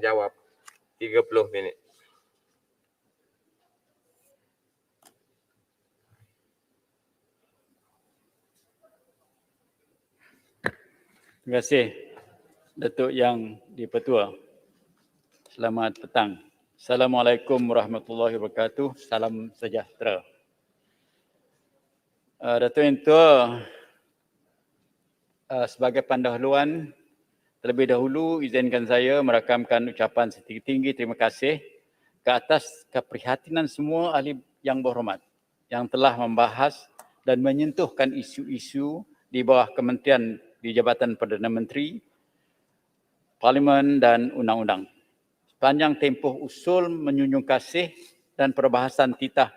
menjawab 30 minit. Terima kasih Datuk Yang di-Pertua. Selamat petang. Assalamualaikum warahmatullahi wabarakatuh. Salam sejahtera. Datuk Yang Tua, sebagai pendahuluan, terlebih dahulu izinkan saya merakamkan ucapan setinggi-tinggi terima kasih ke atas keprihatinan semua ahli yang berhormat yang telah membahas dan menyentuhkan isu-isu di bawah Kementerian di Jabatan Perdana Menteri, Parlimen dan Undang-Undang. Sepanjang tempoh usul menyunjung kasih dan perbahasan titah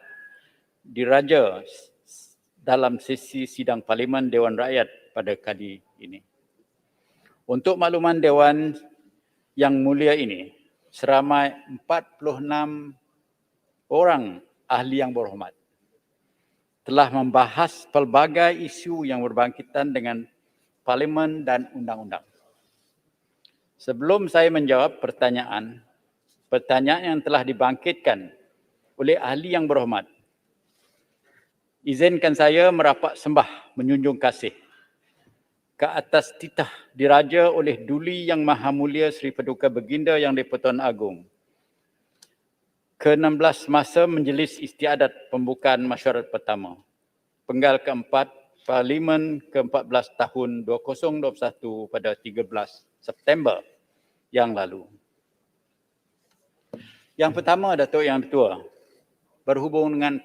diraja dalam sesi sidang Parlimen Dewan Rakyat pada kali ini. Untuk makluman Dewan yang mulia ini, seramai 46 orang ahli yang berhormat telah membahas pelbagai isu yang berbangkitan dengan Parlimen dan Undang-Undang. Sebelum saya menjawab pertanyaan yang telah dibangkitkan oleh ahli yang berhormat, izinkan saya merapat sembah menjunjung kasih ke atas titah diraja oleh Duli Yang Maha Mulia Seri Paduka Baginda Yang di-Pertuan Agong ke-16 masa Majlis Istiadat Pembukaan Mesyuarat Pertama, Penggal keempat Parlimen ke-14 tahun 2021 pada 13 September yang lalu. Yang pertama, Datuk Yang Ketua, berhubung dengan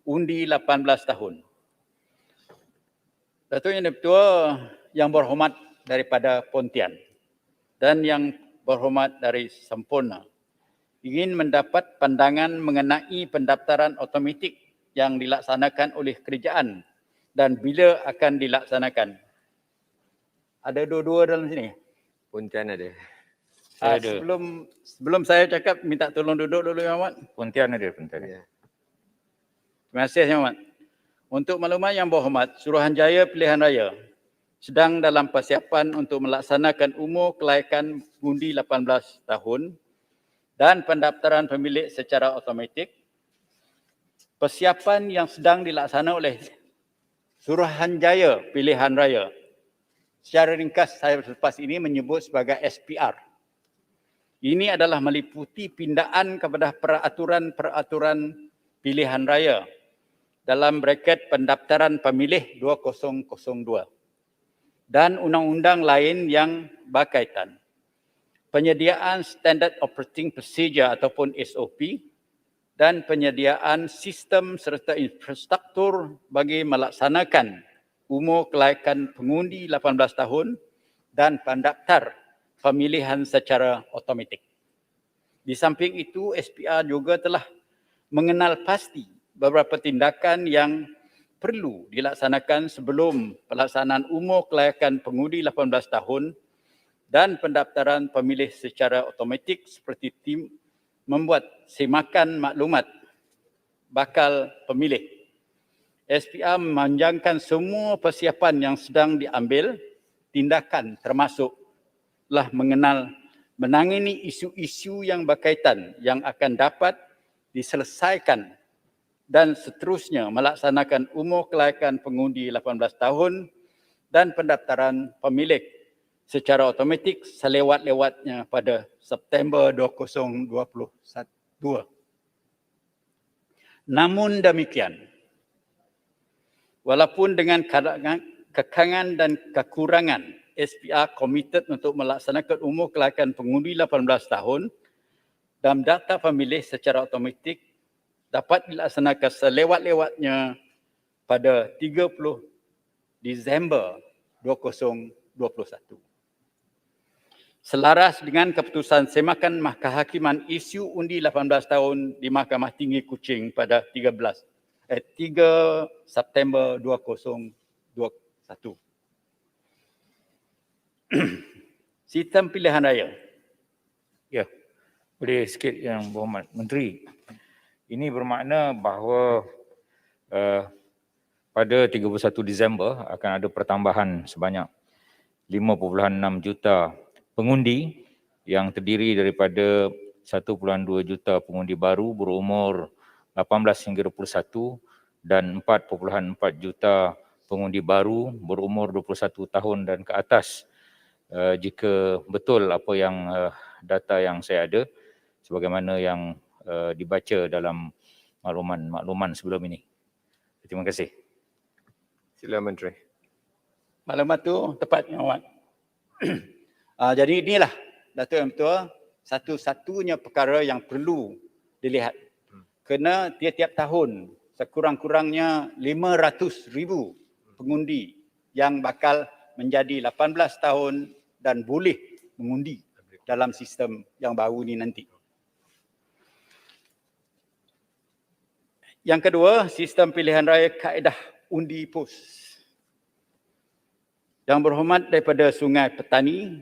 undi 18 tahun. Datuk Yang Ketua yang berhormat daripada Pontian dan yang berhormat dari Sempurna ingin mendapat pandangan mengenai pendaftaran automatik yang dilaksanakan oleh kerajaan dan bila akan dilaksanakan. Ada dua-dua dalam sini? Pontian ada. Sebelum saya cakap, minta tolong duduk dulu, Yang Amat. Pontian ada, Pontian. Ya. Terima kasih, Yang Amat. Untuk maklumat yang berhormat, Suruhanjaya Pilihan Raya sedang dalam persiapan untuk melaksanakan umur kelayakan undi 18 tahun dan pendaftaran pemilih secara automatik. Persiapan yang sedang dilaksanakan oleh Suruhanjaya Pilihan Raya, secara ringkas saya selepas ini menyebut sebagai SPR. Ini adalah meliputi pindaan kepada peraturan-peraturan pilihan raya dalam braket pendaftaran pemilih 2002 dan undang-undang lain yang berkaitan. Penyediaan Standard Operating Procedure ataupun SOP dan penyediaan sistem serta infrastruktur bagi melaksanakan umur kelayakan pengundi 18 tahun dan pendaftar pemilihan secara automatik. Di samping itu, SPR juga telah mengenal pasti beberapa tindakan yang perlu dilaksanakan sebelum pelaksanaan umur kelayakan pengundi 18 tahun dan pendaftaran pemilih secara automatik seperti tim membuat semakan maklumat bakal pemilih. SPR memanjangkan semua persiapan yang sedang diambil tindakan termasuklah menangani isu-isu yang berkaitan yang akan dapat diselesaikan dan seterusnya melaksanakan umur kelayakan pengundi 18 tahun dan pendaftaran pemilih secara automatik selewat-lewatnya pada September 2022. Namun demikian, walaupun dengan kekangan dan kekurangan, SPR komited untuk melaksanakan umur kelayakan pengundi 18 tahun dan data pemilih secara automatik dapat dilaksanakan selewat-lewatnya pada 30 Disember 2021. Selaras dengan keputusan Semakan Kehakiman isu undi 18 tahun di Mahkamah Tinggi Kuching pada 3 September 2021. Sistem pilihan raya. Ya, boleh sikit Yang Berhormat Menteri. Ini bermakna bahawa pada 31 Disember akan ada pertambahan sebanyak 5.6 juta pengundi yang terdiri daripada 1.2 juta pengundi baru berumur 18 hingga 21 dan 4.4 juta pengundi baru berumur 21 tahun dan ke atas. Jika betul apa yang data yang saya ada sebagaimana yang dibaca dalam makluman sebelum ini. Terima kasih. Sila Menteri. Maklumat tu tepat, Yang Amat. Jadi inilah, Datuk Yang Ketua, satu-satunya perkara yang perlu dilihat. Kerana tiap-tiap tahun sekurang-kurangnya 500,000 pengundi yang bakal menjadi 18 tahun dan boleh mengundi dalam sistem yang baru ni nanti. Yang kedua, sistem pilihan raya kaedah undi pos. Yang berhormat daripada Sungai Petani,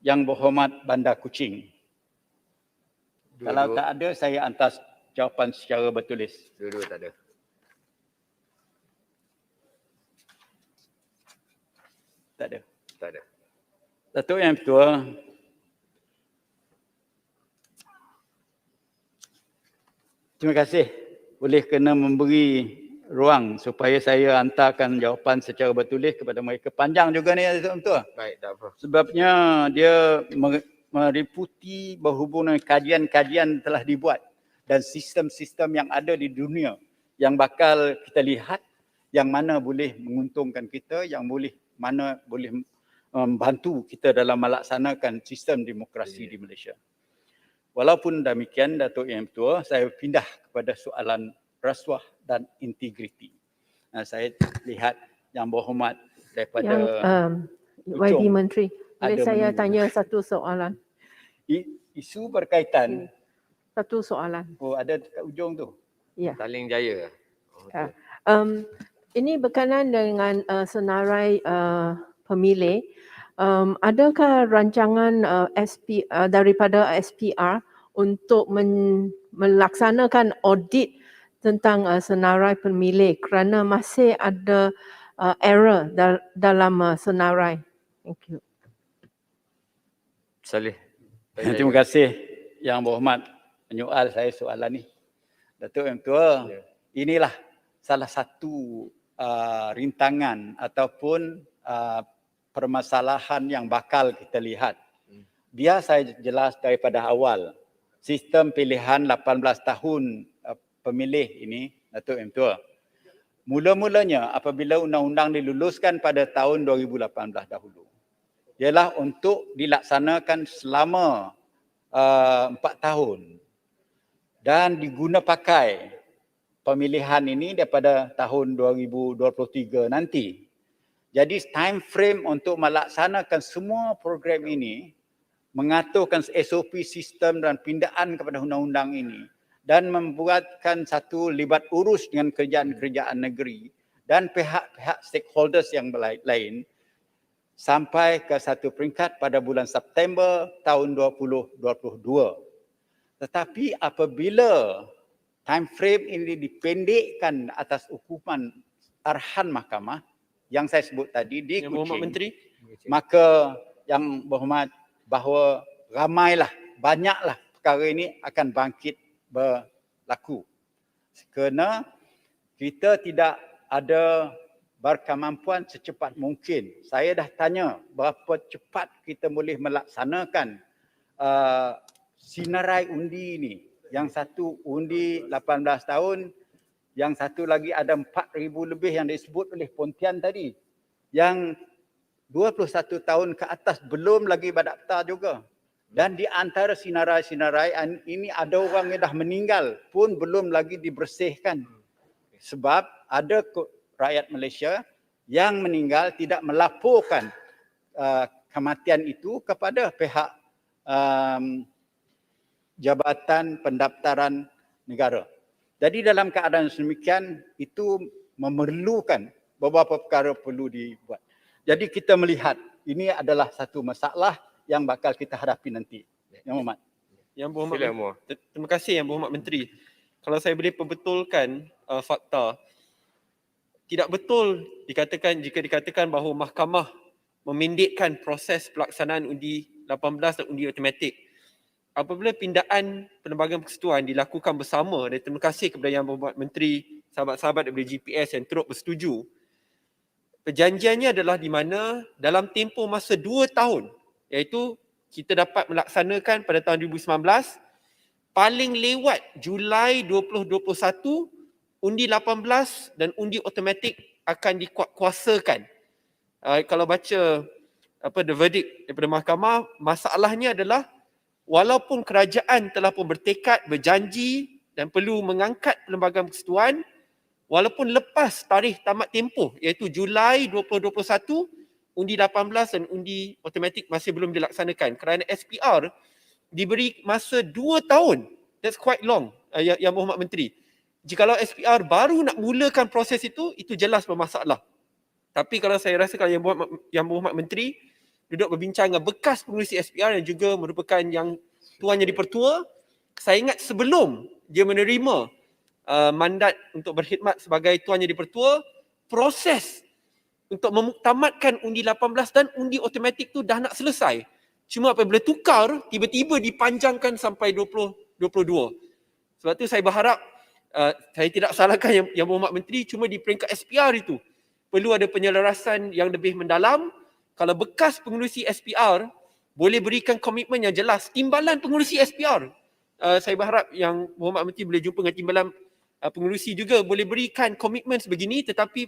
Yang berhormat Bandar Kuching. Kalau tak ada, saya hantar jawapan secara bertulis. Dua-dua tak ada. Tak ada. Tak ada. Datuk Yang Ketua, terima kasih boleh kena memberi ruang supaya saya hantarkan jawapan secara bertulis kepada mereka. Panjang juga ni, Datuk Yang Ketua. Baik, tak apa. Sebabnya dia meliputi berhubung dengan kajian-kajian telah dibuat dan sistem-sistem yang ada di dunia yang bakal kita lihat yang mana boleh menguntungkan kita, yang mana boleh membantu kita dalam melaksanakan sistem demokrasi di Malaysia. Walaupun demikian, Datuk Yang Ketua, saya pindah kepada soalan rasuah dan integriti. Saya lihat Yang berhormat daripada YB Menteri, boleh ada saya menunggu. tanya satu soalan? Isu berkaitan, Satu soalan. ada kat ujung tu. Ya. Taling Jaya. Ini berkenaan dengan senarai pemilih. Adakah rancangan daripada SPR untuk melaksanakan audit tentang senarai pemilih kerana masih ada error dalam senarai? Thank you. Salih. Terima kasih Yang berhormat menyoal saya soalan ni. Datuk Yang Ketua, inilah salah satu rintangan ataupun permasalahan yang bakal kita lihat. Biar saya jelas daripada awal. Sistem pilihan 18 tahun pemilih ini, Datuk Yang Ketua, mula-mulanya apabila undang-undang diluluskan pada tahun 2018 dahulu, ialah untuk dilaksanakan selama 4 tahun dan diguna pakai pemilihan ini daripada tahun 2023 nanti. Jadi time frame untuk melaksanakan semua program ini, mengaturkan SOP sistem dan pindaan kepada undang-undang ini dan membuatkan satu libat urus dengan kerajaan-kerajaan negeri dan pihak-pihak stakeholders yang lain sampai ke satu peringkat pada bulan September tahun 2022. Tetapi apabila time frame ini dipendekkan atas hukuman arahan mahkamah yang saya sebut tadi di Yang Berhormat Kuching, Menteri. maka Yang Berhormat bahawa ramailah, banyaklah perkara ini akan bangkit berlaku. Kerana kita tidak ada berkemampuan secepat mungkin. Saya dah tanya berapa cepat kita boleh melaksanakan sinarai undi ini. Yang satu undi 18 tahun, yang satu lagi ada 4,000 lebih yang disebut oleh Pontian tadi. Yang 21 tahun ke atas belum lagi berdaftar juga. Dan di antara sinarai-sinarai ini ada orang yang dah meninggal pun belum lagi dibersihkan. Sebab ada rakyat Malaysia yang meninggal tidak melaporkan kematian itu kepada pihak Jabatan Pendaftaran Negara. Jadi dalam keadaan sedemikian itu memerlukan beberapa perkara perlu dibuat. Jadi kita melihat ini adalah satu masalah yang bakal kita hadapi nanti. Yang Berhormat. Yang Berhormat Sila Muar. Terima kasih Yang Berhormat Menteri. Kalau saya boleh perbetulkan fakta, tidak betul jika dikatakan bahawa mahkamah memendekkan proses pelaksanaan undi 18 dan undi automatik. apabila pindaan Perlembagaan Persekutuan dilakukan bersama, dan terima kasih kepada Yang Berhormat Menteri, sahabat-sahabat daripada GPS yang turut bersetuju, perjanjiannya adalah di mana dalam tempoh masa 2 tahun, iaitu kita dapat melaksanakan pada tahun 2019, paling lewat Julai 2021, undi 18 dan undi automatik akan dikuatkuasakan. Kalau baca the verdict daripada mahkamah, masalahnya adalah walaupun kerajaan telah pun bertekad, berjanji dan perlu mengangkat Perlembagaan Persekutuan, walaupun lepas tarikh tamat tempoh iaitu Julai 2021, undi 18 dan undi automatik masih belum dilaksanakan kerana SPR diberi masa 2 tahun. That's quite long, Yang Berhormat Menteri. Jikalau SPR baru nak mulakan proses itu jelas bermasalah. Tapi kalau saya rasa kalau Yang Berhormat Menteri duduk berbincang dengan bekas pengerusi SPR yang juga merupakan yang tuannya di Pertua, saya ingat sebelum dia menerima mandat untuk berkhidmat sebagai tuannya di Pertua, proses untuk memuktamadkan undi 18 dan undi automatik tu dah nak selesai. Cuma apabila tukar, tiba-tiba dipanjangkan sampai 2022. Sebab tu saya berharap, saya tidak salahkan Yang Berhormat Menteri, cuma di peringkat SPR itu perlu ada penyelarasan yang lebih mendalam. Kalau bekas pengerusi SPR boleh berikan komitmen yang jelas, timbalan pengerusi SPR, saya berharap Yang Berhormat Menteri boleh jumpa dengan timbalan pengerusi juga, boleh berikan komitmen sebegini, tetapi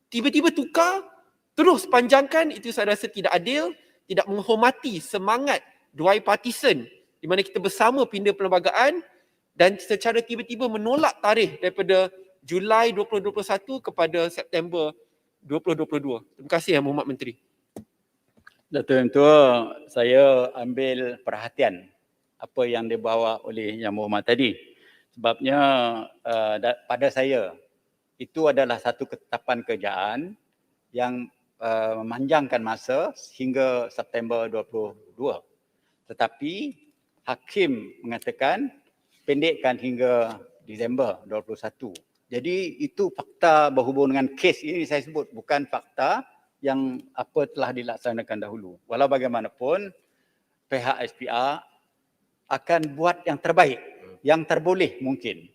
tiba-tiba tukar, terus panjangkan, itu saya rasa tidak adil, tidak menghormati semangat bipartisan di mana kita bersama pindah perlembagaan dan secara tiba-tiba menolak tarikh daripada Julai 2021 kepada September 2022. Terima kasih Yang Berhormat Menteri. Datuk Yang Tua, saya ambil perhatian apa yang dibawa oleh Yang Berhormat tadi. Sebabnya pada saya, itu adalah satu ketetapan kerajaan yang memanjangkan masa hingga September 2022. Tetapi hakim mengatakan pendekkan hingga Disember 2021. Jadi itu fakta berhubung dengan kes ini saya sebut, bukan fakta yang apa telah dilaksanakan dahulu. Walau bagaimanapun, pihak SPR akan buat yang terbaik, yang terboleh mungkin.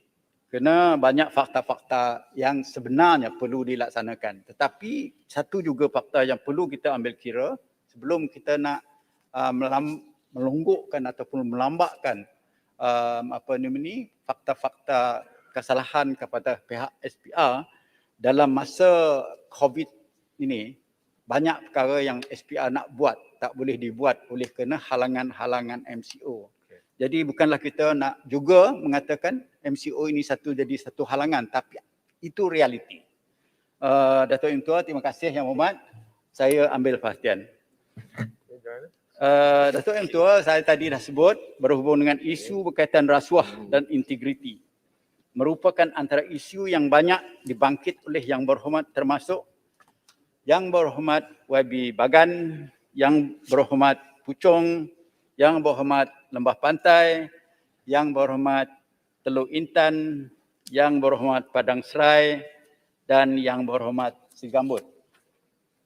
Kerana banyak fakta-fakta yang sebenarnya perlu dilaksanakan. Tetapi satu juga fakta yang perlu kita ambil kira sebelum kita nak melonggokkan ataupun melambakkan fakta-fakta kesalahan kepada pihak SPR dalam masa COVID ini. Banyak perkara yang SPR nak buat tak boleh dibuat oleh kerana halangan-halangan MCO. Jadi bukanlah kita nak juga mengatakan MCO ini jadi satu halangan, tapi itu realiti. Datuk Yang Tua, terima kasih Yang Berhormat. Saya ambil perhatian. Datuk Yang Tua, saya tadi dah sebut berhubung dengan isu berkaitan rasuah dan integriti. Merupakan antara isu yang banyak dibangkit oleh Yang Berhormat, termasuk Yang Berhormat YB Bagan, Yang Berhormat Puchong, Yang Berhormat Lembah Pantai, Yang Berhormat Teluk Intan, Yang Berhormat Padang Serai dan Yang Berhormat Sigambut.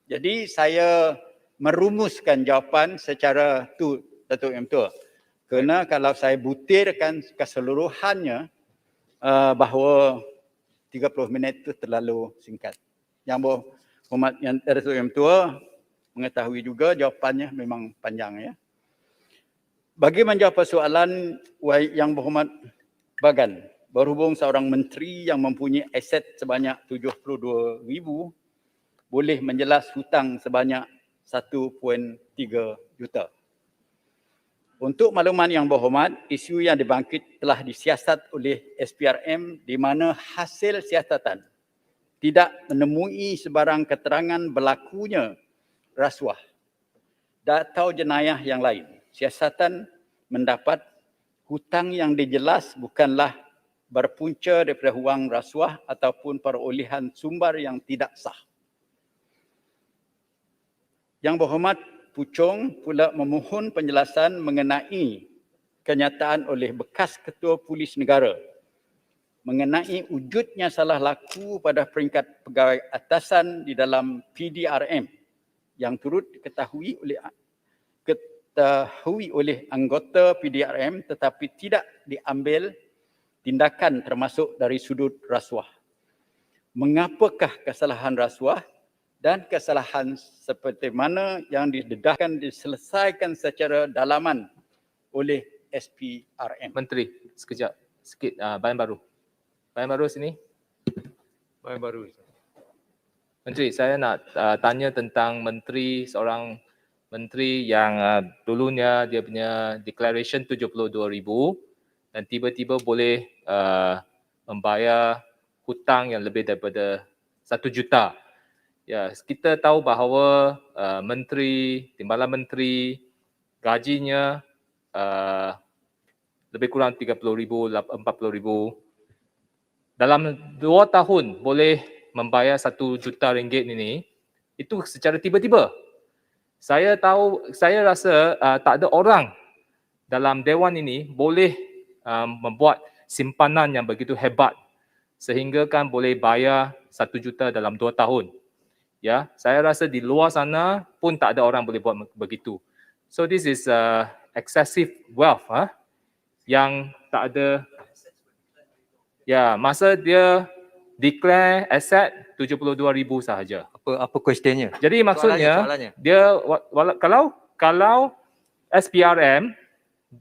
Jadi saya merumuskan jawapan secara tu, Datuk Yang Tua. Kerana kalau saya butirkan keseluruhannya, bahawa 30 minit itu terlalu singkat. Yang Berhormat Datuk Yang Tua mengetahui juga jawapannya memang panjang ya. Bagi menjawab persoalan Yang Berhormat Bagan, berhubung seorang menteri yang mempunyai aset sebanyak 72,000 boleh menjelas hutang sebanyak 1.3 juta. Untuk makluman Yang Berhormat, isu yang dibangkit telah disiasat oleh SPRM di mana hasil siasatan tidak menemui sebarang keterangan berlakunya rasuah atau jenayah yang lain. Siasatan mendapat hutang yang dijelas bukanlah berpunca daripada wang rasuah ataupun perolehan sumber yang tidak sah. Yang Berhormat Puchong pula memohon penjelasan mengenai kenyataan oleh bekas Ketua Polis Negara mengenai wujudnya salah laku pada peringkat pegawai atasan di dalam PDRM yang turut diketahui oleh diketahui oleh anggota PDRM tetapi tidak diambil tindakan termasuk dari sudut rasuah. Mengapakah kesalahan rasuah dan kesalahan seperti mana yang didedahkan diselesaikan secara dalaman oleh SPRM? Menteri, sekejap. Sikit bayan baru. Bayan baru sini. Bahan baru. Menteri, saya nak tanya tentang menteri, seorang menteri yang dulunya dia punya declaration 72,000 dan tiba-tiba boleh membayar hutang yang lebih daripada 1 juta. Ya, kita tahu bahawa menteri, timbalan menteri, gajinya lebih kurang 30,000, 40,000. Dalam 2 tahun boleh membayar 1 juta ringgit ini, itu secara tiba-tiba. Saya rasa tak ada orang dalam dewan ini boleh membuat simpanan yang begitu hebat sehingga kan boleh bayar 1 juta dalam 2 tahun. Ya, saya rasa di luar sana pun tak ada orang boleh buat begitu. So this is excessive wealth yang tak ada. Ya, masa dia declare aset 72,000 sahaja. Apa questionnya? Jadi maksudnya Soalannya. dia kalau SPRM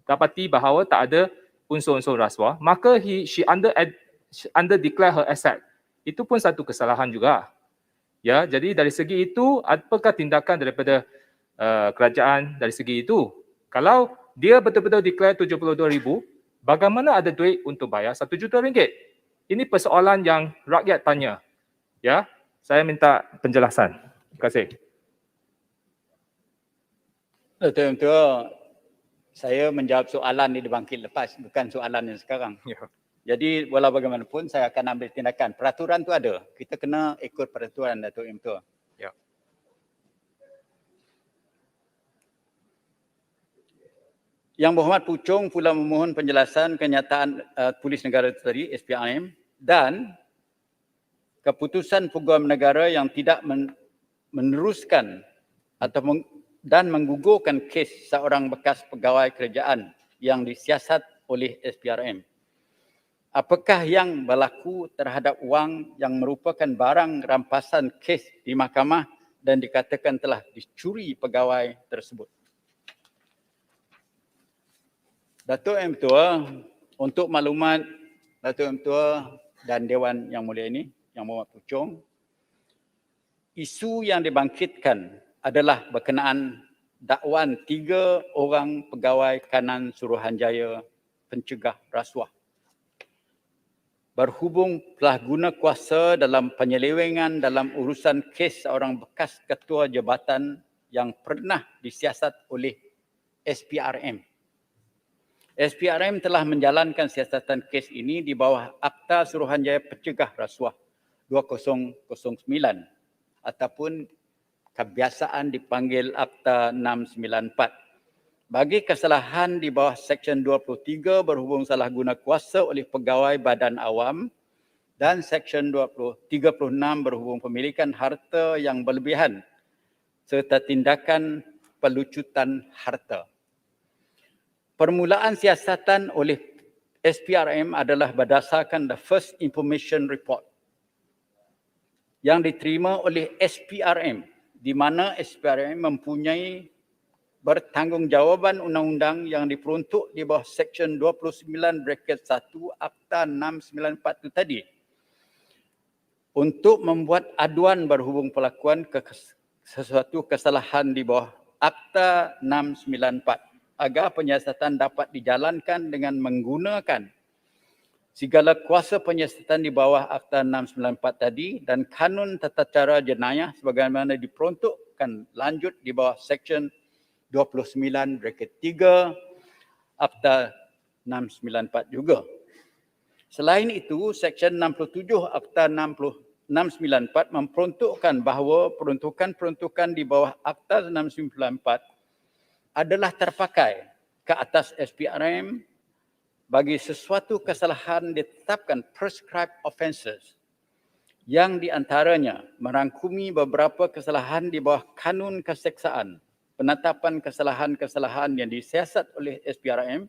dapati bahawa tak ada unsur-unsur rasuah, maka she under declare her asset. Itu pun satu kesalahan juga. Ya, jadi dari segi itu apakah tindakan daripada kerajaan dari segi itu? Kalau dia betul-betul declare 72,000, bagaimana ada duit untuk bayar 1 juta ringgit? Ini persoalan yang rakyat tanya. Ya, saya minta penjelasan. Terima kasih. Betul-betul. Saya menjawab soalan ni dibangkit lepas, bukan soalan yang sekarang. Ya. Jadi walau bagaimanapun saya akan ambil tindakan. Peraturan tu ada. Kita kena ikut peraturan, Datuk M. Tu. Ya. Yang Berhormat Puchong pula memohon penjelasan kenyataan Polis Negara tadi, SPRM, dan keputusan Peguam Negara yang tidak meneruskan atau dan menggugurkan kes seorang bekas pegawai kerajaan yang disiasat oleh SPRM. Apakah yang berlaku terhadap wang yang merupakan barang rampasan kes di mahkamah dan dikatakan telah dicuri pegawai tersebut? Datuk M. Tua, untuk maklumat Datuk M. Tua dan Dewan Yang Mulia ini, Yang Berhormat Puchong, isu yang dibangkitkan adalah berkenaan dakwaan 3 orang pegawai kanan Suruhanjaya pencegah rasuah. Berhubung telah guna kuasa dalam penyelewengan dalam urusan kes seorang bekas ketua jabatan yang pernah disiasat oleh SPRM. SPRM telah menjalankan siasatan kes ini di bawah Akta Suruhanjaya Pencegah Rasuah 2009 ataupun kebiasaan dipanggil Akta 694. Bagi kesalahan di bawah Seksyen 23 berhubung salah guna kuasa oleh pegawai badan awam dan Seksyen 36 berhubung pemilikan harta yang berlebihan serta tindakan pelucutan harta. Permulaan siasatan oleh SPRM adalah berdasarkan the First Information Report yang diterima oleh SPRM, di mana SPRM mempunyai bertanggungjawabkan undang-undang yang diperuntuk di bawah Seksyen 29(1) Akta 694 itu tadi untuk membuat aduan berhubung pelakuan sesuatu kesalahan di bawah Akta 694 agar penyiasatan dapat dijalankan dengan menggunakan segala kuasa penyiasatan di bawah Akta 694 tadi dan Kanun Tata Cara Jenayah sebagaimana diperuntukkan lanjut di bawah Seksyen 29(3) Akta 694 juga. Selain itu, Seksyen 67 Akta 694 memperuntukkan bahawa peruntukan-peruntukan di bawah Akta 694 adalah terpakai ke atas SPRM bagi sesuatu kesalahan ditetapkan prescribed offences yang di antaranya merangkumi beberapa kesalahan di bawah Kanun Keseksaan penetapan kesalahan-kesalahan yang disiasat oleh SPRM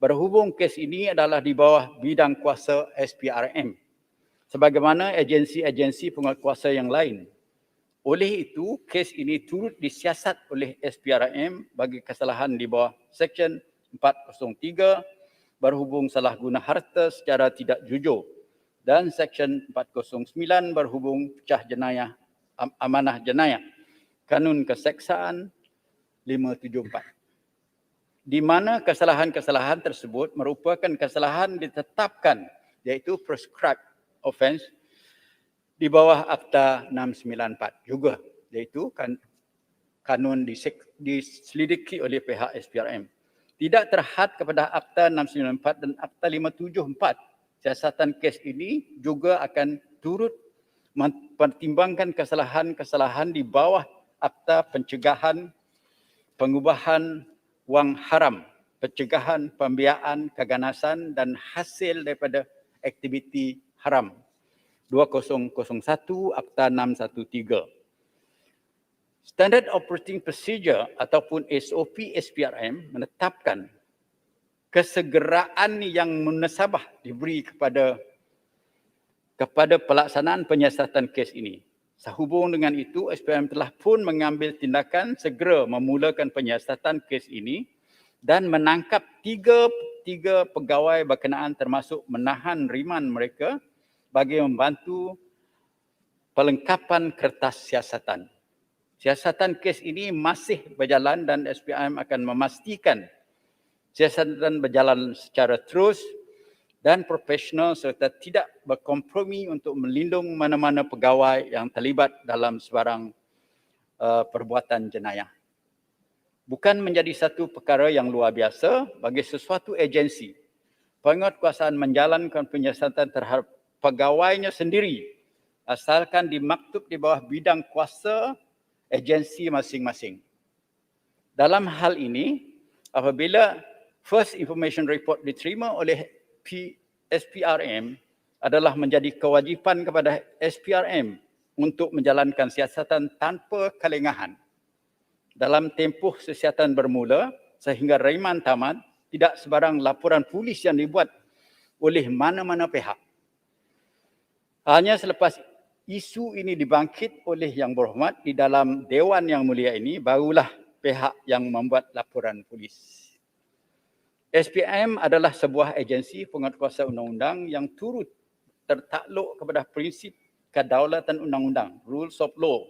berhubung kes ini adalah di bawah bidang kuasa SPRM sebagaimana agensi-agensi penguatkuasa yang lain. Oleh itu, kes ini turut disiasat oleh SPRM bagi kesalahan di bawah Seksyen 403 berhubung salah guna harta secara tidak jujur dan Seksyen 409 berhubung pecah jenayah amanah jenayah Kanun Keseksaan 574. Di mana kesalahan-kesalahan tersebut merupakan kesalahan ditetapkan iaitu prescribed offence di bawah Akta 694 juga iaitu kanun diselidiki oleh pihak SPRM. Tidak terhad kepada Akta 694 dan Akta 574. Siasatan kes ini juga akan turut mempertimbangkan kesalahan-kesalahan di bawah Akta Pencegahan Pengubahan Wang Haram, Pencegahan Pembiayaan Keganasan dan Hasil daripada Aktiviti Haram 2001 Akta 613. Standard Operating Procedure ataupun SOP SPRM menetapkan kesegeraan yang munasabah diberi kepada pelaksanaan penyiasatan kes ini. Sehubung dengan itu, SPRM telah pun mengambil tindakan segera memulakan penyiasatan kes ini dan menangkap tiga pegawai berkenaan termasuk menahan riman mereka bagi membantu pelengkapan kertas siasatan. Siasatan kes ini masih berjalan dan SPRM akan memastikan siasatan berjalan secara terus dan profesional serta tidak berkompromi untuk melindung mana-mana pegawai yang terlibat dalam sebarang perbuatan jenayah. Bukan menjadi satu perkara yang luar biasa bagi sesuatu agensi penguatkuasaan menjalankan penyiasatan terhadap pegawainya sendiri asalkan dimaktub di bawah bidang kuasa agensi masing-masing. Dalam hal ini, apabila First Information Report diterima oleh SPRM adalah menjadi kewajipan kepada SPRM untuk menjalankan siasatan tanpa kelengahan. Dalam tempoh siasatan bermula sehingga riman tamat, tidak sebarang laporan polis yang dibuat oleh mana-mana pihak. Hanya selepas isu ini dibangkit oleh Yang Berhormat di dalam Dewan Yang Mulia ini, barulah pihak yang membuat laporan polis. SPRM adalah sebuah agensi penguatkuasa undang-undang yang turut tertakluk kepada prinsip kedaulatan undang-undang, rules of law,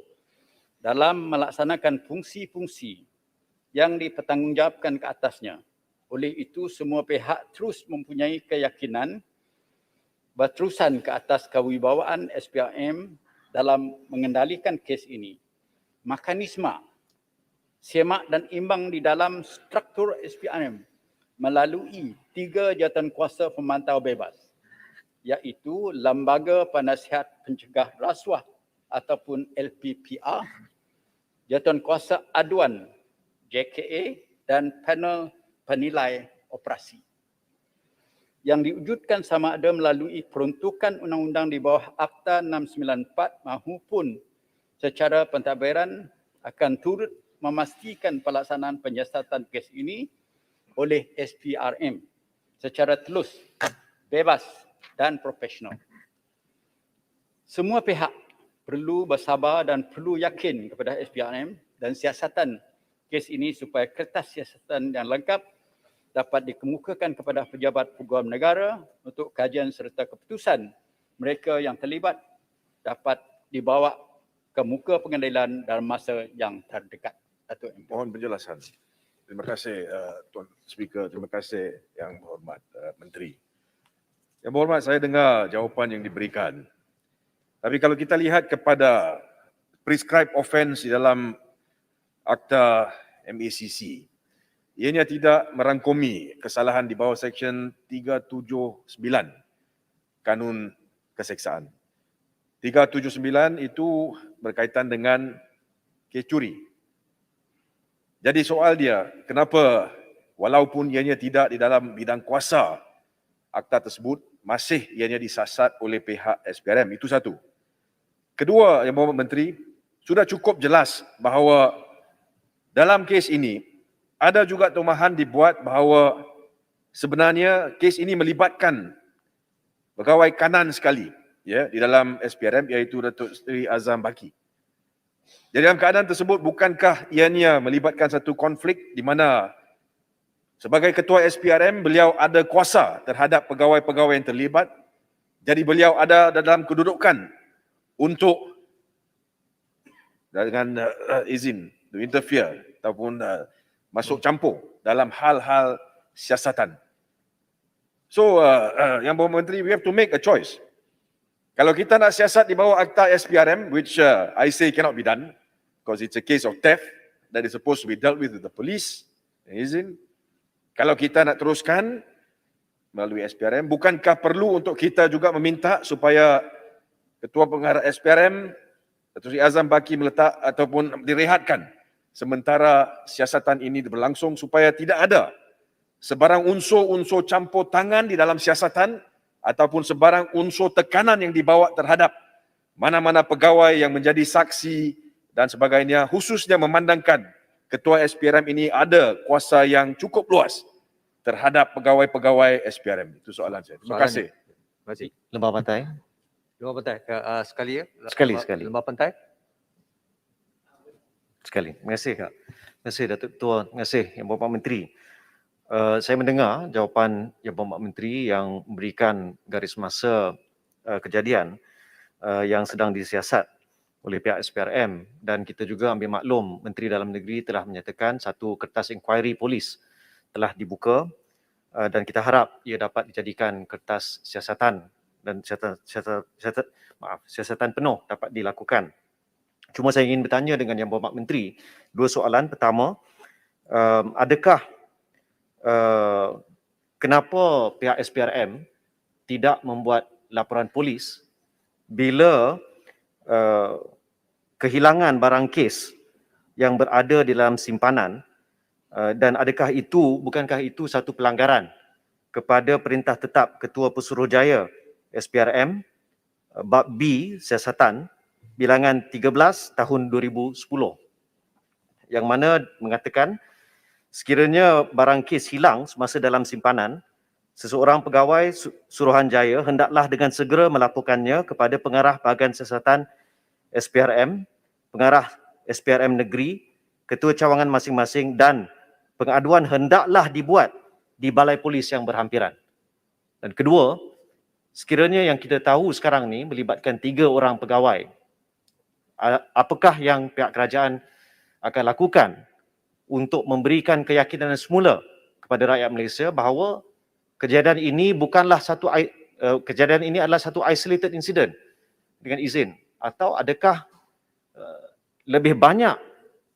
dalam melaksanakan fungsi-fungsi yang dipertanggungjawabkan ke atasnya. Oleh itu, semua pihak terus mempunyai keyakinan berterusan ke atas kewibawaan SPRM dalam mengendalikan kes ini. Mekanisme semak dan imbang di dalam struktur SPRM melalui 3 jawatankuasa pemantau bebas, iaitu Lembaga Penasihat Pencegah Rasuah ataupun LPPR, Jawatankuasa Aduan JKA dan Panel Penilai Operasi yang diwujudkan sama ada melalui peruntukan undang-undang di bawah Akta 694 maupun secara pentadbiran akan turut memastikan pelaksanaan penyiasatan kes ini oleh SPRM secara telus, bebas dan profesional. Semua pihak perlu bersabar dan perlu yakin kepada SPRM dan siasatan kes ini supaya kertas siasatan yang lengkap dapat dikemukakan kepada pejabat peguam negara untuk kajian serta keputusan mereka yang terlibat dapat dibawa ke muka pengadilan dalam masa yang terdekat. Datuk MP. Mohon penjelasan. Terima kasih Tuan Speaker, terima kasih Yang Berhormat Menteri. Yang Berhormat, saya dengar jawapan yang diberikan. Tapi kalau kita lihat kepada prescribed offence di dalam Akta MACC, ianya tidak merangkumi kesalahan di bawah Seksyen 379 Kanun Keseksaan. 379 itu berkaitan dengan kes curi. Jadi soal dia, kenapa walaupun ianya tidak di dalam bidang kuasa akta tersebut, masih ianya disasat oleh pihak SPRM? Itu satu. Kedua, Yang Berhormat Menteri, sudah cukup jelas bahawa dalam kes ini ada juga tumahan dibuat bahawa sebenarnya kes ini melibatkan pegawai kanan sekali ya di dalam SPRM, iaitu Datuk Seri Azam Baki. Jadi dalam keadaan tersebut, bukankah ianya melibatkan satu konflik di mana sebagai ketua SPRM beliau ada kuasa terhadap pegawai-pegawai yang terlibat, jadi beliau ada dalam kedudukan untuk dengan izin to interfere ataupun masuk campur dalam hal-hal siasatan. So, Yang Berhormat Menteri, we have to make a choice. Kalau kita nak siasat di bawah Akta SPRM, which I say cannot be done, because it's a case of theft that is supposed to be dealt with the police, izin. Kalau kita nak teruskan melalui SPRM, bukankah perlu untuk kita juga meminta supaya Ketua Pengarah SPRM, Datuk Seri Azam Baki meletak ataupun direhatkan sementara siasatan ini berlangsung supaya tidak ada sebarang unsur-unsur campur tangan di dalam siasatan ataupun sebarang unsur tekanan yang dibawa terhadap mana-mana pegawai yang menjadi saksi dan sebagainya, khususnya memandangkan Ketua SPRM ini ada kuasa yang cukup luas terhadap pegawai-pegawai SPRM. Itu soalan saya. Terima kasih. Terima kasih. Lembah Pantai. Lembah Pantai sekali ya. Sekali. Lembah Pantai. Sekali. Terima kasih. Terima kasih Datuk Ketua. Terima kasih Yang Berhormat Menteri. Saya mendengar jawapan Yang Berhormat Menteri yang memberikan garis masa kejadian yang sedang disiasat oleh pihak SPRM, dan kita juga ambil maklum Menteri Dalam Negeri telah menyatakan satu kertas inkuari polis telah dibuka dan kita harap ia dapat dijadikan kertas siasatan dan siasatan penuh dapat dilakukan. Cuma saya ingin bertanya dengan Yang Berhormat Menteri dua soalan. Pertama, adakah kenapa pihak SPRM tidak membuat laporan polis bila kehilangan barang kes yang berada di dalam simpanan, dan bukankah itu satu pelanggaran kepada perintah tetap Ketua Pesuruhjaya SPRM bab B siasatan bilangan 13 tahun 2010 yang mana mengatakan sekiranya barang kes hilang semasa dalam simpanan, seseorang pegawai Suruhanjaya hendaklah dengan segera melaporkannya kepada pengarah bahagian siasatan SPRM, pengarah SPRM negeri, ketua cawangan masing-masing, dan pengaduan hendaklah dibuat di balai polis yang berhampiran. Dan kedua, sekiranya yang kita tahu sekarang ni melibatkan 3 orang pegawai, apakah yang pihak kerajaan akan lakukan untuk memberikan keyakinan semula kepada rakyat Malaysia bahawa kejadian ini adalah satu isolated incident dengan izin, atau adakah lebih banyak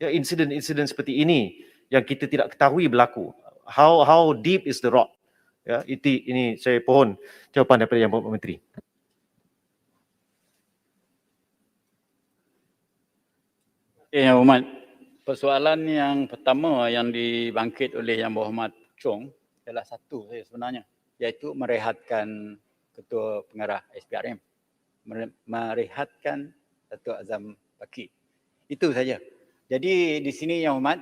insiden-insiden seperti ini yang kita tidak ketahui berlaku? How deep is the rock? Ya, ini saya pohon jawapan daripada Yang Berhormat Menteri. Yang Berhormat, persoalan yang pertama yang dibangkit oleh Yang Berhormat Chong adalah satu saja sebenarnya, iaitu merehatkan Ketua Pengarah SPRM, merehatkan Datuk Azam Baki. Itu saja. Jadi di sini Yang Berhormat,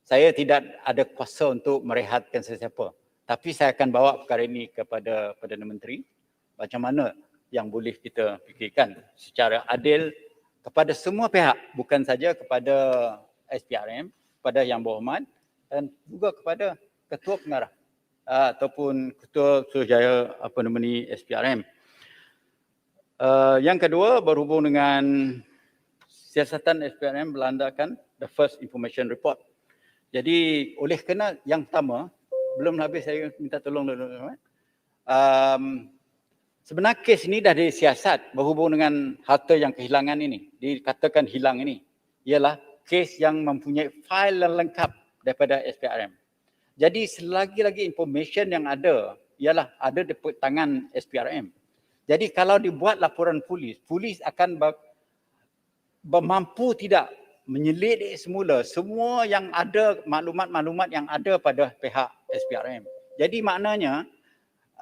saya tidak ada kuasa untuk merehatkan sesiapa. Tapi saya akan bawa perkara ini kepada Perdana Menteri, macam mana yang boleh kita fikirkan secara adil kepada semua pihak, bukan saja kepada SPRM, kepada Yang Berhormat dan juga kepada Ketua Pengarah ataupun Ketua Suruhanjaya SPRM. Yang kedua, berhubung dengan siasatan SPRM berlandaskan the first information report. Jadi oleh kerana yang pertama, belum habis saya minta tolong dulu. Sebenarnya kes ini dah disiasat berhubung dengan harta yang kehilangan ini, dikatakan hilang ini, ialah kes yang mempunyai fail yang lengkap daripada SPRM. Jadi selagi-lagi information yang ada ialah ada di tangan SPRM. Jadi kalau dibuat laporan polis, polis akan bermampu tidak menyelidik semula semua yang ada, maklumat-maklumat yang ada pada pihak SPRM. Jadi maknanya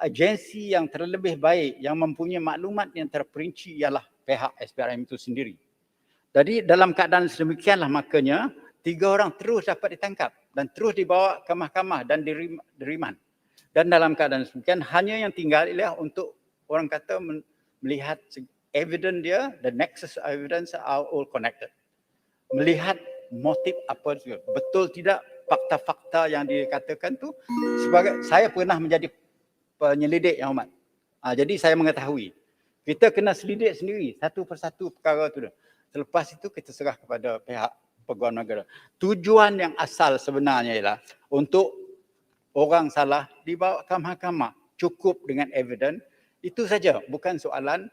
agensi yang terlebih baik yang mempunyai maklumat yang terperinci ialah pihak SPRM itu sendiri. Jadi dalam keadaan sedemikianlah makanya 3 orang terus dapat ditangkap dan terus dibawa ke mahkamah dan diriman. Dan dalam keadaan demikian, hanya yang tinggal ialah untuk orang kata melihat evidence dia, the nexus evidence are all connected. Melihat motif apa juga. Betul tidak fakta-fakta yang dikatakan tu, sebagai saya pernah menjadi penyelidik yang hormat. Jadi saya mengetahui. Kita kena selidik sendiri satu persatu perkara tu. Selepas itu kita serah kepada pihak peguam negara. Tujuan yang asal sebenarnya ialah untuk orang salah dibawa ke mahkamah. Cukup dengan evidence. Itu saja. Bukan soalan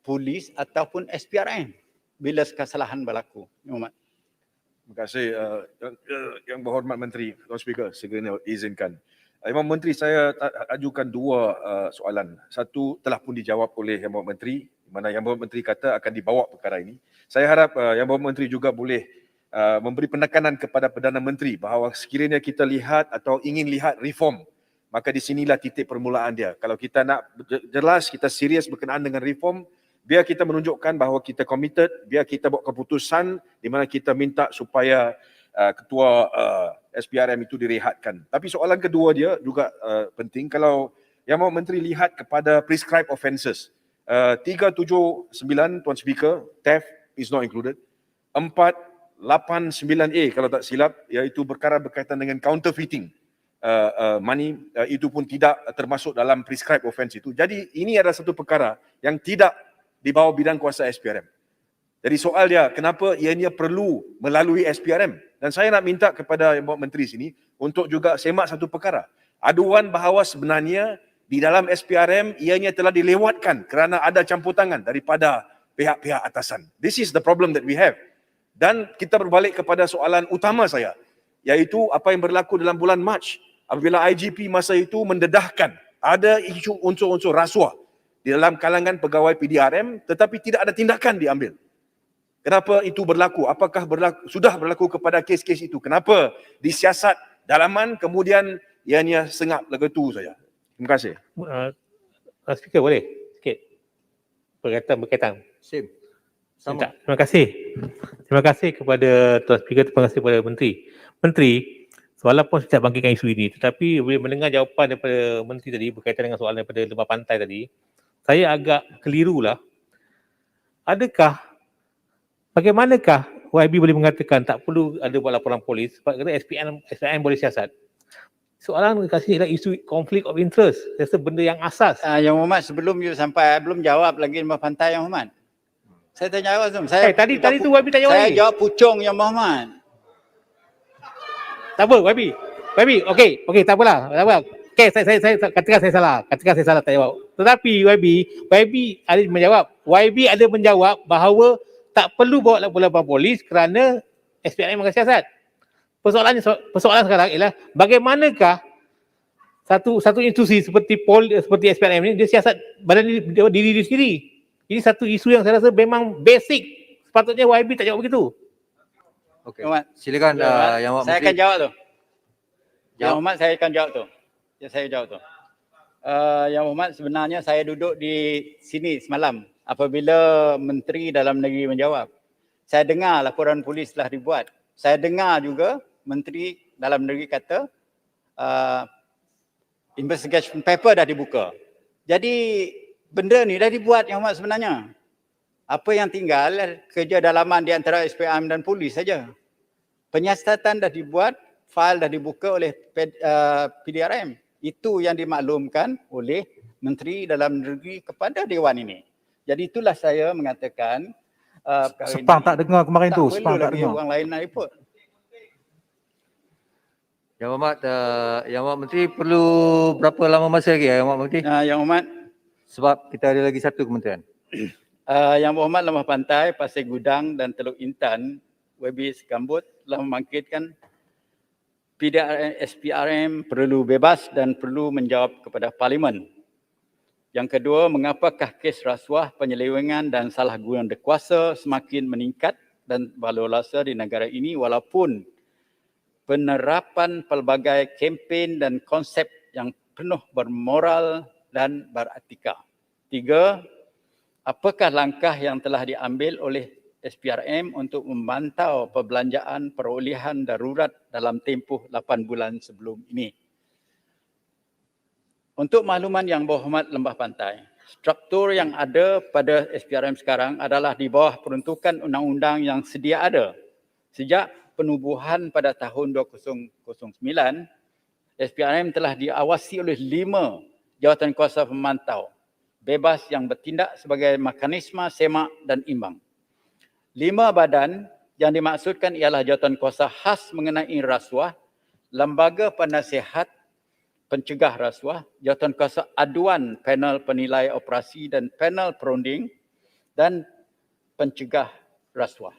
polis ataupun SPRM bila kesalahan berlaku. Yang hormat. Terima kasih Yang Berhormat Menteri, Tuan Speaker, segera izinkan. Yang Berhormat Menteri, saya ajukan 2 soalan. Satu telah pun dijawab oleh Yang Berhormat Menteri, di mana Yang Berhormat Menteri kata akan dibawa perkara ini. Saya harap Yang Berhormat Menteri juga boleh memberi penekanan kepada Perdana Menteri bahawa sekiranya kita lihat atau ingin lihat reform, maka di sinilah titik permulaan dia. Kalau kita nak jelas, kita serius berkenaan dengan reform, biar kita menunjukkan bahawa kita committed, biar kita buat keputusan di mana kita minta supaya ketua SPRM itu direhatkan. Tapi soalan kedua dia juga penting. Kalau Yang Berhormat Menteri lihat kepada prescribed offences, 379 Tuan Speaker, theft is not included. 489A kalau tak silap, iaitu perkara berkaitan dengan counterfeiting money, itu pun tidak termasuk dalam prescribed offence itu. Jadi ini adalah satu perkara yang tidak di bawah bidang kuasa SPRM. Jadi soal dia, kenapa ianya perlu melalui SPRM? Dan saya nak minta kepada Yang Berhormat Menteri sini untuk juga semak satu perkara. Aduan bahawa sebenarnya di dalam SPRM ianya telah dilewatkan kerana ada campur tangan daripada pihak-pihak atasan. This is the problem that we have. Dan kita berbalik kepada soalan utama saya, iaitu apa yang berlaku dalam bulan Mac apabila IGP masa itu mendedahkan ada isu unsur-unsur rasuah di dalam kalangan pegawai PDRM tetapi tidak ada tindakan diambil. Kenapa itu berlaku? Apakah sudah berlaku kepada kes-kes itu? Kenapa disiasat dalaman kemudian ianya sengap begitu saja? Terima kasih. Speaker boleh sikit berkaitan. Sim. Sama. Terima kasih. Terima kasih kepada Tuan Speaker, terima kasih kepada Menteri. Menteri, walaupun saya bangkitkan isu ini, tetapi bila mendengar jawapan daripada Menteri tadi berkaitan dengan soalan daripada Lembah Pantai tadi, saya agak kelirulah. Bagaimanakah YB boleh mengatakan tak perlu ada buat laporan polis sebab kata SPM boleh siasat? Soalan kasih ialah isu konflik of interest. Rasa benda yang asas. Yang Hormat, sebelum you sampai, belum jawab lagi Lembah Pantai Yang Hormat. Saya tak jawab tu. Tadi tu YB tak jawab saya lagi. jawab pucung Yang Berhormat. Tak apa YB, okey, tak apalah. Okey, saya katakan saya salah tak jawab. Tetapi YB ada menjawab. YB ada menjawab bahawa tak perlu bawa laporan polis kerana SPRM akan siasat. Persoalan sekarang ialah bagaimanakah satu institusi seperti SPRM ni dia siasat badan diri sendiri. Ini satu isu yang saya rasa memang basic. Sepatutnya YB tak jawab begitu. Okey. Silakan Yang Berhormat Saya Menteri. akan jawab tu. Yang Hormat, saya akan jawab tu. Yang Hormat, sebenarnya saya duduk di sini semalam apabila Menteri Dalam Negeri menjawab. Saya dengar laporan polis telah dibuat. Saya dengar juga Menteri Dalam Negeri kata investigation paper dah dibuka. Jadi benda ni dah dibuat Yang Hormat sebenarnya. Apa yang tinggal kerja dalaman di antara SPM dan polis saja. Penyiasatan dah dibuat, fail dah dibuka oleh PDRM. Itu yang dimaklumkan oleh Menteri Dalam Negeri kepada Dewan ini. Jadi itulah saya mengatakan Sepang tak dengar kemarin tu, Sepang tak lagi dengar. orang lain nak report. Yang Berhormat Menteri perlu berapa lama masa lagi Yang Berhormat Menteri? Yang Hormat, Sebab kita ada lagi satu kementerian. Yang Berhormat Lembah Pantai, Pasir Gudang dan Teluk Intan, YB Sekambut telah membangkitkan SPRM perlu bebas dan perlu menjawab kepada Parlimen. Yang kedua, mengapakah kes rasuah, penyelewengan dan salah gunaan kuasa semakin meningkat dan berlalu-lalu di negara ini walaupun penerapan pelbagai kempen dan konsep yang penuh bermoral dan beretika. 3, apakah langkah yang telah diambil oleh SPRM untuk memantau perbelanjaan perolehan darurat dalam tempoh 8 bulan sebelum ini. Untuk makluman yang berhormat Lembah Pantai, struktur yang ada pada SPRM sekarang adalah di bawah peruntukan undang-undang yang sedia ada. Sejak penubuhan pada tahun 2009, SPRM telah diawasi oleh 5 jawatankuasa pemantau bebas yang bertindak sebagai mekanisme semak dan imbang. 5 badan yang dimaksudkan ialah jawatankuasa khas mengenai rasuah, lembaga penasihat pencegah rasuah, jawatankuasa aduan panel penilai operasi dan panel perunding dan pencegah rasuah.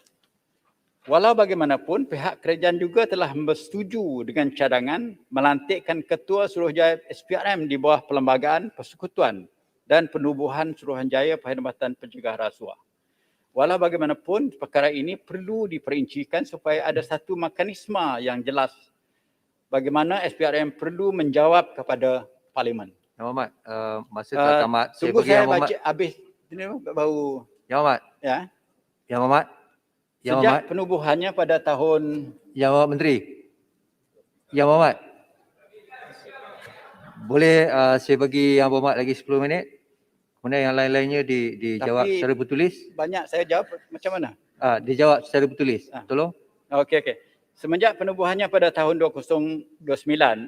Walau bagaimanapun, pihak kerajaan juga telah bersetuju dengan cadangan melantikkan Ketua Suruhanjaya SPRM di bawah Perlembagaan Persekutuan dan Penubuhan Suruhanjaya Perkhidmatan Pencegah Rasuah. Walau bagaimanapun, perkara ini perlu diperincikan supaya ada satu mekanisme yang jelas bagaimana SPRM perlu menjawab kepada Parlimen. Yang Berhormat, masa telah tamat. Tunggu bagi saya Yang Berhormat. baca habis ini baru Yang Berhormat, ya. Yang Berhormat, Yang Sejak Berhormat, penubuhannya pada tahun Yang Berhormat Menteri. Yang Berhormat. Boleh saya bagi Yang Berhormat lagi 10 minit. Kemudian yang lain-lainnya dijawab Tapi secara bertulis. banyak saya jawab macam mana? Dijawab secara bertulis. Ah. Tolong. Okey. Semenjak penubuhannya pada tahun 2029,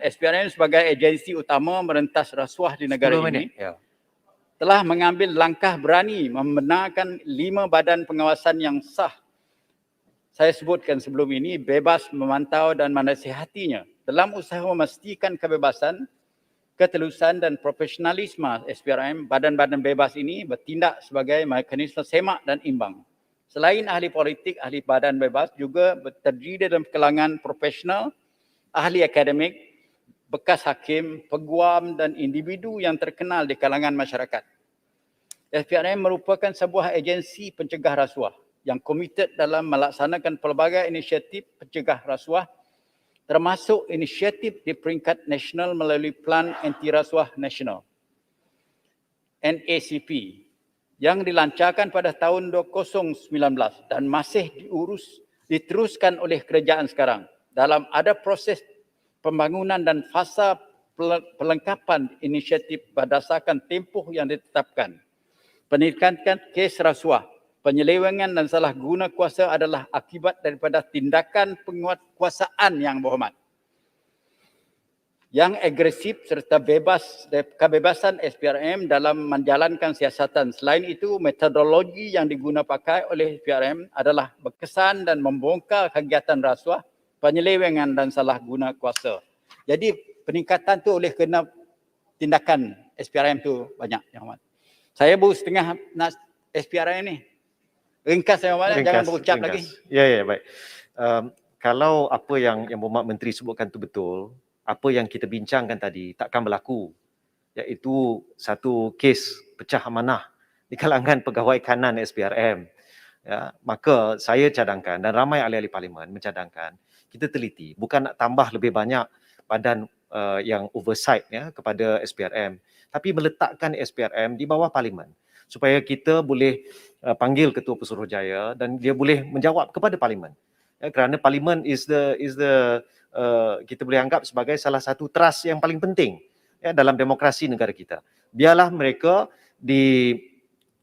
SPRM sebagai agensi utama merentas rasuah di negara 10 ini minit. Ya. telah mengambil langkah berani membenarkan 5 badan pengawasan yang sah. Saya sebutkan sebelum ini bebas memantau dan menasihatinya dalam usaha memastikan kebebasan, ketelusan dan profesionalisme SPRM. Badan-badan bebas ini bertindak sebagai mekanisme semak dan imbang. Selain ahli politik, ahli badan bebas juga terdiri dalam kalangan profesional, ahli akademik, bekas hakim, peguam dan individu yang terkenal di kalangan masyarakat. SPRM merupakan sebuah agensi pencegah rasuah yang komited dalam melaksanakan pelbagai inisiatif pencegah rasuah, termasuk inisiatif di peringkat nasional melalui Plan Anti Rasuah Nasional NACP yang dilancarkan pada tahun 2019 dan masih diteruskan oleh kerajaan sekarang. Dalam ada proses pembangunan dan fasa pelengkapan inisiatif berdasarkan tempoh yang ditetapkan. Peningkatan kes rasuah, penyelewengan dan salah guna kuasa adalah akibat daripada tindakan penguatkuasaan yang berhormat, yang agresif serta kebebasan SPRM dalam menjalankan siasatan. Selain itu, metodologi yang diguna pakai oleh SPRM adalah berkesan dan membongkar kegiatan rasuah, penyelewengan dan salah guna kuasa. Jadi peningkatan tu oleh kerana tindakan SPRM tu banyak, Yang Berhormat. Saya baru setengah nak SPRM ni. Ringkas Yang Berhormat, jangan berucap lagi. Ya, baik. Kalau apa yang Berhormat Menteri sebutkan tu betul, apa yang kita bincangkan tadi takkan berlaku, iaitu satu kes pecah amanah di kalangan pegawai kanan SPRM. Ya, maka saya cadangkan dan ramai ahli-ahli parlimen mencadangkan kita teliti, bukan nak tambah lebih banyak badan yang oversight kepada SPRM, tapi meletakkan SPRM di bawah parlimen supaya kita boleh panggil Ketua Pesuruhjaya dan dia boleh menjawab kepada parlimen. Kerana parlimen is the kita boleh anggap sebagai salah satu trust yang paling penting dalam demokrasi negara kita. Biarlah mereka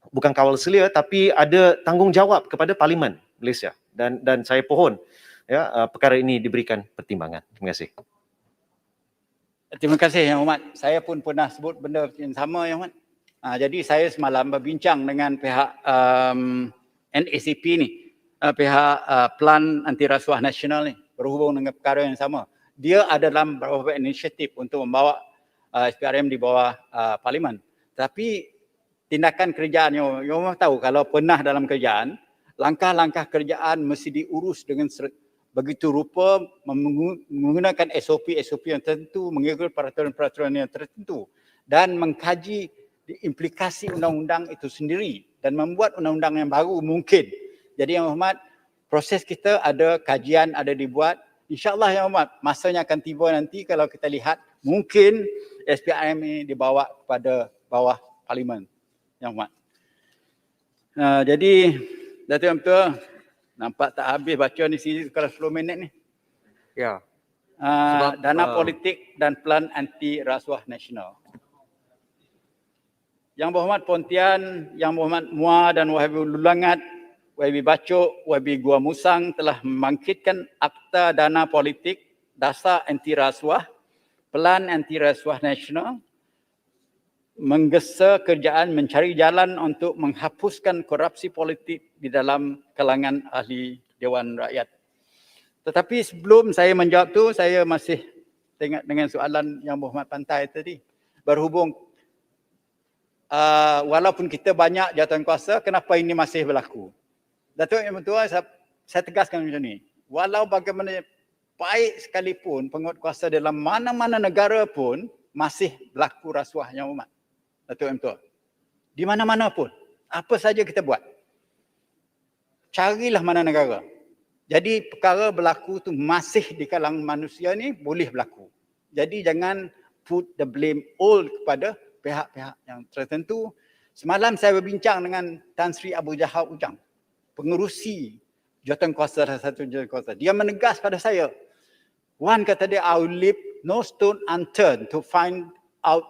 bukan kawal selia tapi ada tanggungjawab kepada parlimen Malaysia, dan saya pohon perkara ini diberikan pertimbangan. Terima kasih. Terima kasih Yang Berhormat. Saya pun pernah sebut benda yang sama Yang Berhormat. Jadi saya semalam berbincang dengan pihak NACP ni, pihak Plan Anti Rasuah Nasional ni, berhubung dengan perkara yang sama. Dia ada dalam beberapa inisiatif untuk membawa SPRM di bawah parlimen. Tapi tindakan kerajaan, Yang Berhormat tahu kalau pernah dalam kerajaan, langkah-langkah kerajaan mesti diurus dengan begitu rupa, menggunakan SOP yang tertentu, mengikut peraturan-peraturan yang tertentu dan mengkaji implikasi undang-undang itu sendiri dan membuat undang-undang yang baru mungkin. Jadi Yang Berhormat, proses kita ada kajian, ada dibuat. InsyaAllah Yang Berhormat, masanya akan tiba nanti kalau kita lihat mungkin SPRM ini dibawa kepada bawah parlimen Yang Berhormat. Jadi Datuk Yang Betul, nampak tak habis baca ni sini kalau 10 minit ni. Ya. Sebab, Dana politik dan plan anti rasuah nasional. Yang Berhormat Pontian, Yang Berhormat Muar dan YB Lulangat, YB Bacok, YB Gua Musang telah membangkitkan Akta Dana Politik, Dasar Anti Rasuah, Pelan Anti Rasuah Nasional, menggesa kerjaan mencari jalan untuk menghapuskan korupsi politik di dalam kalangan ahli Dewan Rakyat. Tetapi sebelum saya menjawab tu, saya masih tengok dengan soalan Yang Berhormat Pantai tadi. Berhubung walaupun kita banyak jawatan kuasa, kenapa ini masih berlaku? Datuk Yang Bertuah, saya tegaskan macam ni. Walau bagaimana baik sekalipun penguatkuasa dalam mana-mana negara pun masih berlaku rasuah Yang Berhormat. Datuk Yang Bertuah. Di mana-mana pun. Apa saja kita buat. Carilah mana negara. Jadi perkara berlaku tu masih di kalangan manusia ni boleh berlaku. Jadi jangan put the blame all kepada pihak-pihak yang tertentu. Semalam saya berbincang dengan Tan Sri Abu Jahal Ujang, pengerusi jawatankuasa dan satu jawatankuasa. Dia menegas pada saya. Wan kata dia, I will leave no stone unturned to find out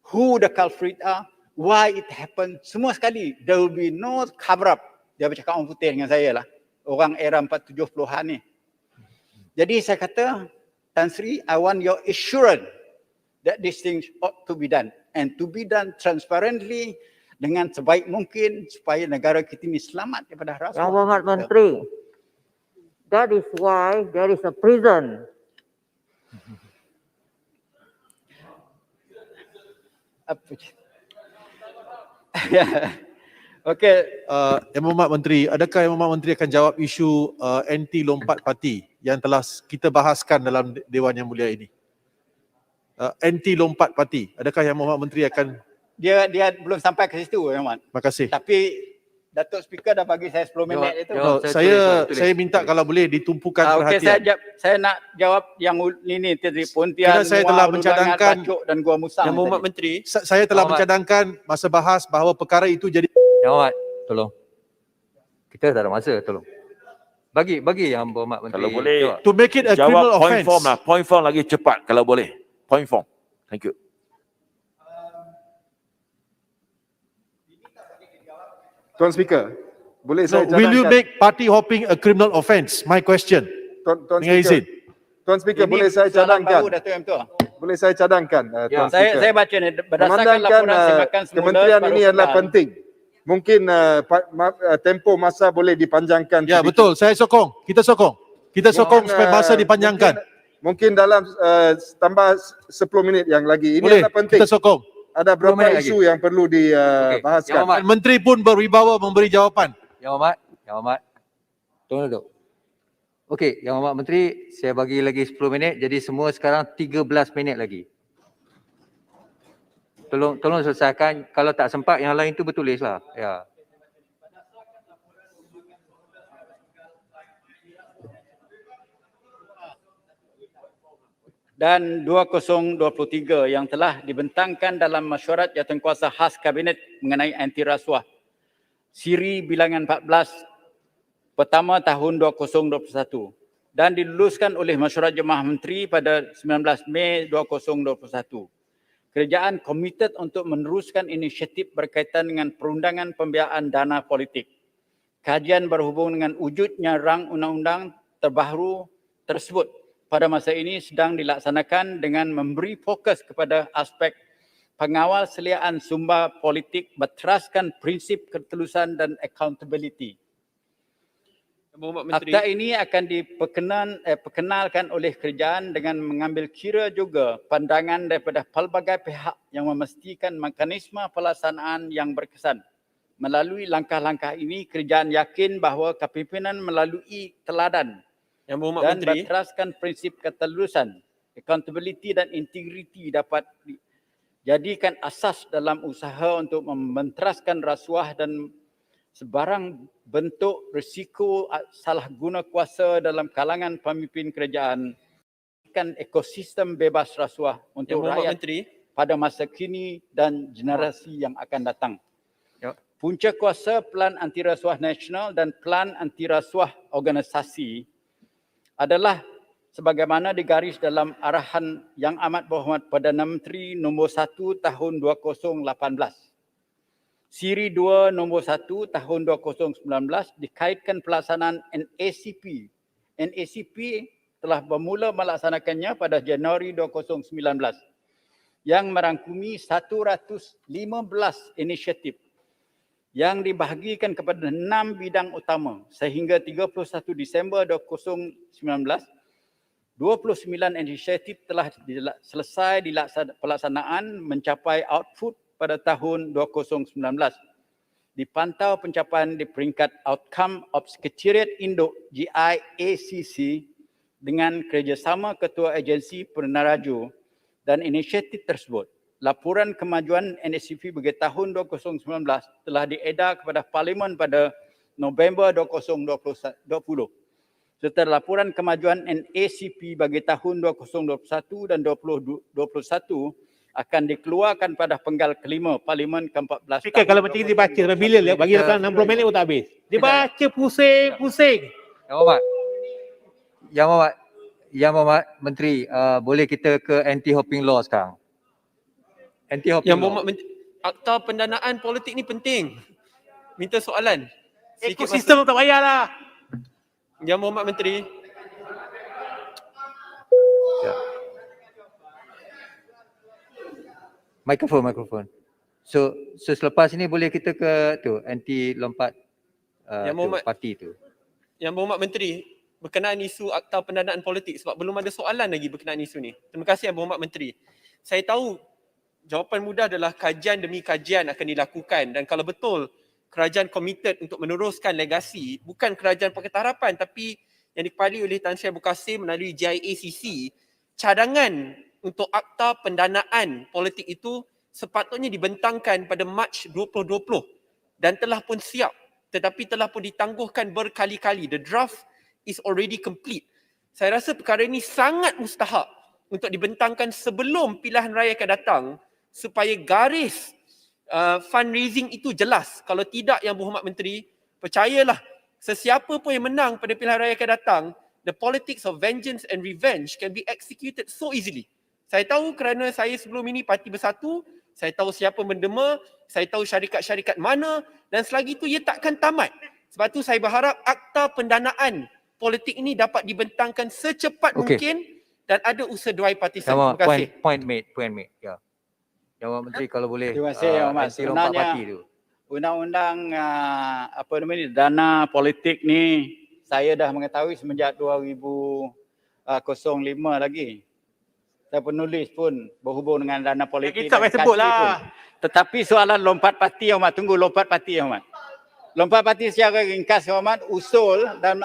who the culprit are, why it happened. Semua sekali. There will be no cover up. Dia bercakap orang putih dengan saya lah. Orang era 470-an ni. Jadi saya kata, Tan Sri, I want your assurance that these things ought to be done. And to be done transparently dengan sebaik mungkin supaya negara kita ni selamat daripada rasuah. Yang Berhormat Menteri, that is why there is a prison. Apa? Okey. Yang Berhormat Menteri, adakah Yang Berhormat Menteri akan jawab isu anti lompat parti yang telah kita bahaskan dalam Dewan Yang Mulia ini? Anti lompat parti, adakah Yang Berhormat Menteri akan... Dia belum sampai ke situ, Yang Berhormat. Terima kasih. Tapi Datuk Speaker dah bagi saya 10 minit itu. No, saya minta kalau boleh ditumpukan Okey, perhatian. saya nak jawab yang ini tadi Pontian, Kerana saya Muar, telah Lulangat, mencadangkan Bacok dan Gua Musang. Yang Berhormat tadi. Menteri, Saya telah mencadangkan masa bahas bahawa perkara itu jadi... Yang Berhormat, tolong. Kita tak ada masa, tolong. Bagi Yang Berhormat Menteri. Kalau boleh jawab. To make it a criminal jawab point offence. form lah. Point form lagi cepat kalau boleh. Point form. Thank you. Tuan Speaker, boleh saya So, will you cadangkan? make party hopping a criminal offence? My question. Tuan Dengan izin. Tuan Speaker, Ini boleh saya soalan cadangkan? baru, Datuk Yang Betul. Boleh saya cadangkan, Tuan Speaker? Saya baca ni berdasarkan Memandangkan laporan sebakan semula kementerian separuh ini adalah pekan. penting. Mungkin tempoh masa boleh dipanjangkan. Ya, sedikit. betul. Saya sokong. Kita sokong. Kita sokong supaya masa dipanjangkan. Mungkin dalam tambah 10 minit yang lagi. Ini Boleh. adalah penting. Kita sokong. Ada beberapa minit isu yang perlu Yang dibahaskan. Berhormat, Menteri pun berwibawa memberi jawapan. Yang Berhormat. Tolong duduk. Okey, Yang Berhormat Menteri, saya bagi lagi 10 minit, jadi semua sekarang 13 minit lagi. Tolong selesaikan, kalau tak sempat yang lain tu bertulislah. Ya. Dan 2023 yang telah dibentangkan dalam mesyuarat jawatankuasa khas Kabinet mengenai anti rasuah. Siri bilangan 14 pertama tahun 2021 dan diluluskan oleh Mesyuarat Jemaah Menteri pada 19 Mei 2021. Kerajaan komited untuk meneruskan inisiatif berkaitan dengan perundangan pembiayaan dana politik. Kajian berhubung dengan wujudnya rang undang-undang terbaru tersebut pada masa ini sedang dilaksanakan dengan memberi fokus kepada aspek pengawal seliaan sumber politik berteraskan prinsip ketulusan dan accountability. Yang Berhormat Menteri, Akta ini akan diperkenalkan oleh kerajaan dengan mengambil kira juga pandangan daripada pelbagai pihak yang memastikan mekanisme pelaksanaan yang berkesan. Melalui langkah-langkah ini, kerajaan yakin bahawa kepimpinan melalui teladan Yang Berhormat dan Menteri, berteraskan prinsip ketulusan, accountability dan integriti dapat dijadikan asas dalam usaha untuk menteraskan rasuah dan sebarang bentuk risiko salah guna kuasa dalam kalangan pemimpin kerajaan, kan ekosistem bebas rasuah Yang untuk Berhormat rakyat Menteri, pada masa kini dan generasi yang akan datang. punca kuasa Pelan Anti Rasuah Nasional dan Pelan Anti Rasuah Organisasi adalah sebagaimana digaris dalam arahan Yang Amat Berhormat Perdana Menteri nombor 1 tahun 2018. Siri 2 nombor 1 tahun 2019 dikaitkan pelaksanaan NACP. NACP telah bermula melaksanakannya pada Januari 2019 yang merangkumi 115 inisiatif yang dibahagikan kepada 6 bidang utama sehingga 31 Disember 2019, 29 inisiatif telah selesai pelaksanaan mencapai output pada tahun 2019. Dipantau pencapaian di peringkat Outcome of Sekretariat Induk GIACC dengan kerjasama Ketua Agensi Penaraju dan inisiatif tersebut. Laporan kemajuan NACP bagi tahun 2019 telah diedar kepada Parlimen pada November 2020. Serta laporan kemajuan NACP bagi tahun 2021 dan 2021 akan dikeluarkan pada penggal kelima Parlimen ke-14. Speaker, kalau macam ni dibaca, bila bagi dalam 60 minit pun tak habis. Dibaca pusing-pusing. Yang Berhormat Menteri, boleh kita ke anti-hopping law sekarang? Anti-hopping Yang law. Berhormat Akta pendanaan politik ni penting. Minta soalan. Sikit Ekosistem tak payahlah. Yang Berhormat Menteri. Mikrofon. So selepas ini boleh kita ke tu anti lompat Yang tu, Berhormat- parti tu. Yang Berhormat Menteri, berkenaan isu Akta Pendanaan Politik sebab belum ada soalan lagi berkenaan isu ni. Terima kasih Yang Berhormat Menteri. Saya tahu jawapan mudah adalah kajian demi kajian akan dilakukan dan kalau betul kerajaan komited untuk meneruskan legasi, bukan kerajaan Pakatan Harapan tapi yang dikepali oleh Tan Sri Abu Kassim melalui GIACC, cadangan untuk Akta Pendanaan Politik itu sepatutnya dibentangkan pada Mac 2020 dan telah pun siap tetapi telah pun ditangguhkan berkali-kali. The draft is already complete. Saya rasa perkara ini sangat mustahak untuk dibentangkan sebelum pilihan raya akan datang supaya garis fundraising itu jelas. Kalau tidak Yang Berhormat Menteri, percayalah sesiapa pun yang menang pada pilihan raya akan datang, the politics of vengeance and revenge can be executed so easily. Saya tahu kerana saya sebelum ini Parti Bersatu, saya tahu siapa mendema, saya tahu syarikat-syarikat mana dan selagi itu ia takkan tamat. Sebab tu saya berharap Akta Pendanaan Politik ini dapat dibentangkan secepat mungkin dan ada usaha bipartisan. Terima kasih. Point made. Ya. Yang Berhormat Menteri kalau boleh Terima kasih Yang Berhormat. anti lompat Sebenarnya parti tu. undang-undang dana politik ni saya dah mengetahui semenjak 2005 lagi. Saya penulis pun berhubung dengan dana politik. Kita dan sebut kaji lah. pun. Tetapi soalan lompat parti Yang Berhormat, tunggu lompat parti Yang Berhormat. Lompat parti secara ringkas Yang Berhormat, usul dan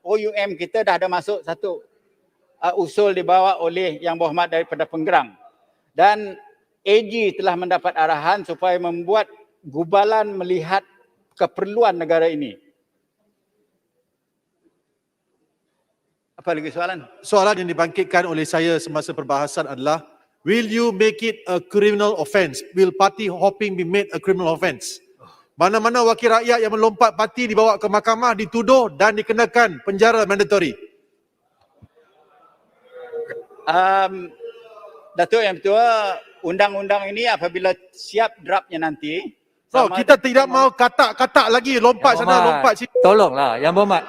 OUM kita dah ada masuk satu usul dibawa oleh Yang Berhormat daripada Penggerang. Dan AG telah mendapat arahan supaya membuat gubalan melihat keperluan negara ini. Apa lagi soalan? Soalan yang dibangkitkan oleh saya semasa perbahasan adalah, will you make it a criminal offence? Will party hopping be made a criminal offence? Mana-mana wakil rakyat yang melompat parti dibawa ke mahkamah, dituduh dan dikenakan penjara mandatory. Datuk Yang Ketua, undang-undang ini apabila siap draftnya nanti. So, kita tidak mau katak-katak lagi, lompat Yang sana, Berhormat, lompat sini. Tolonglah Yang Berhormat.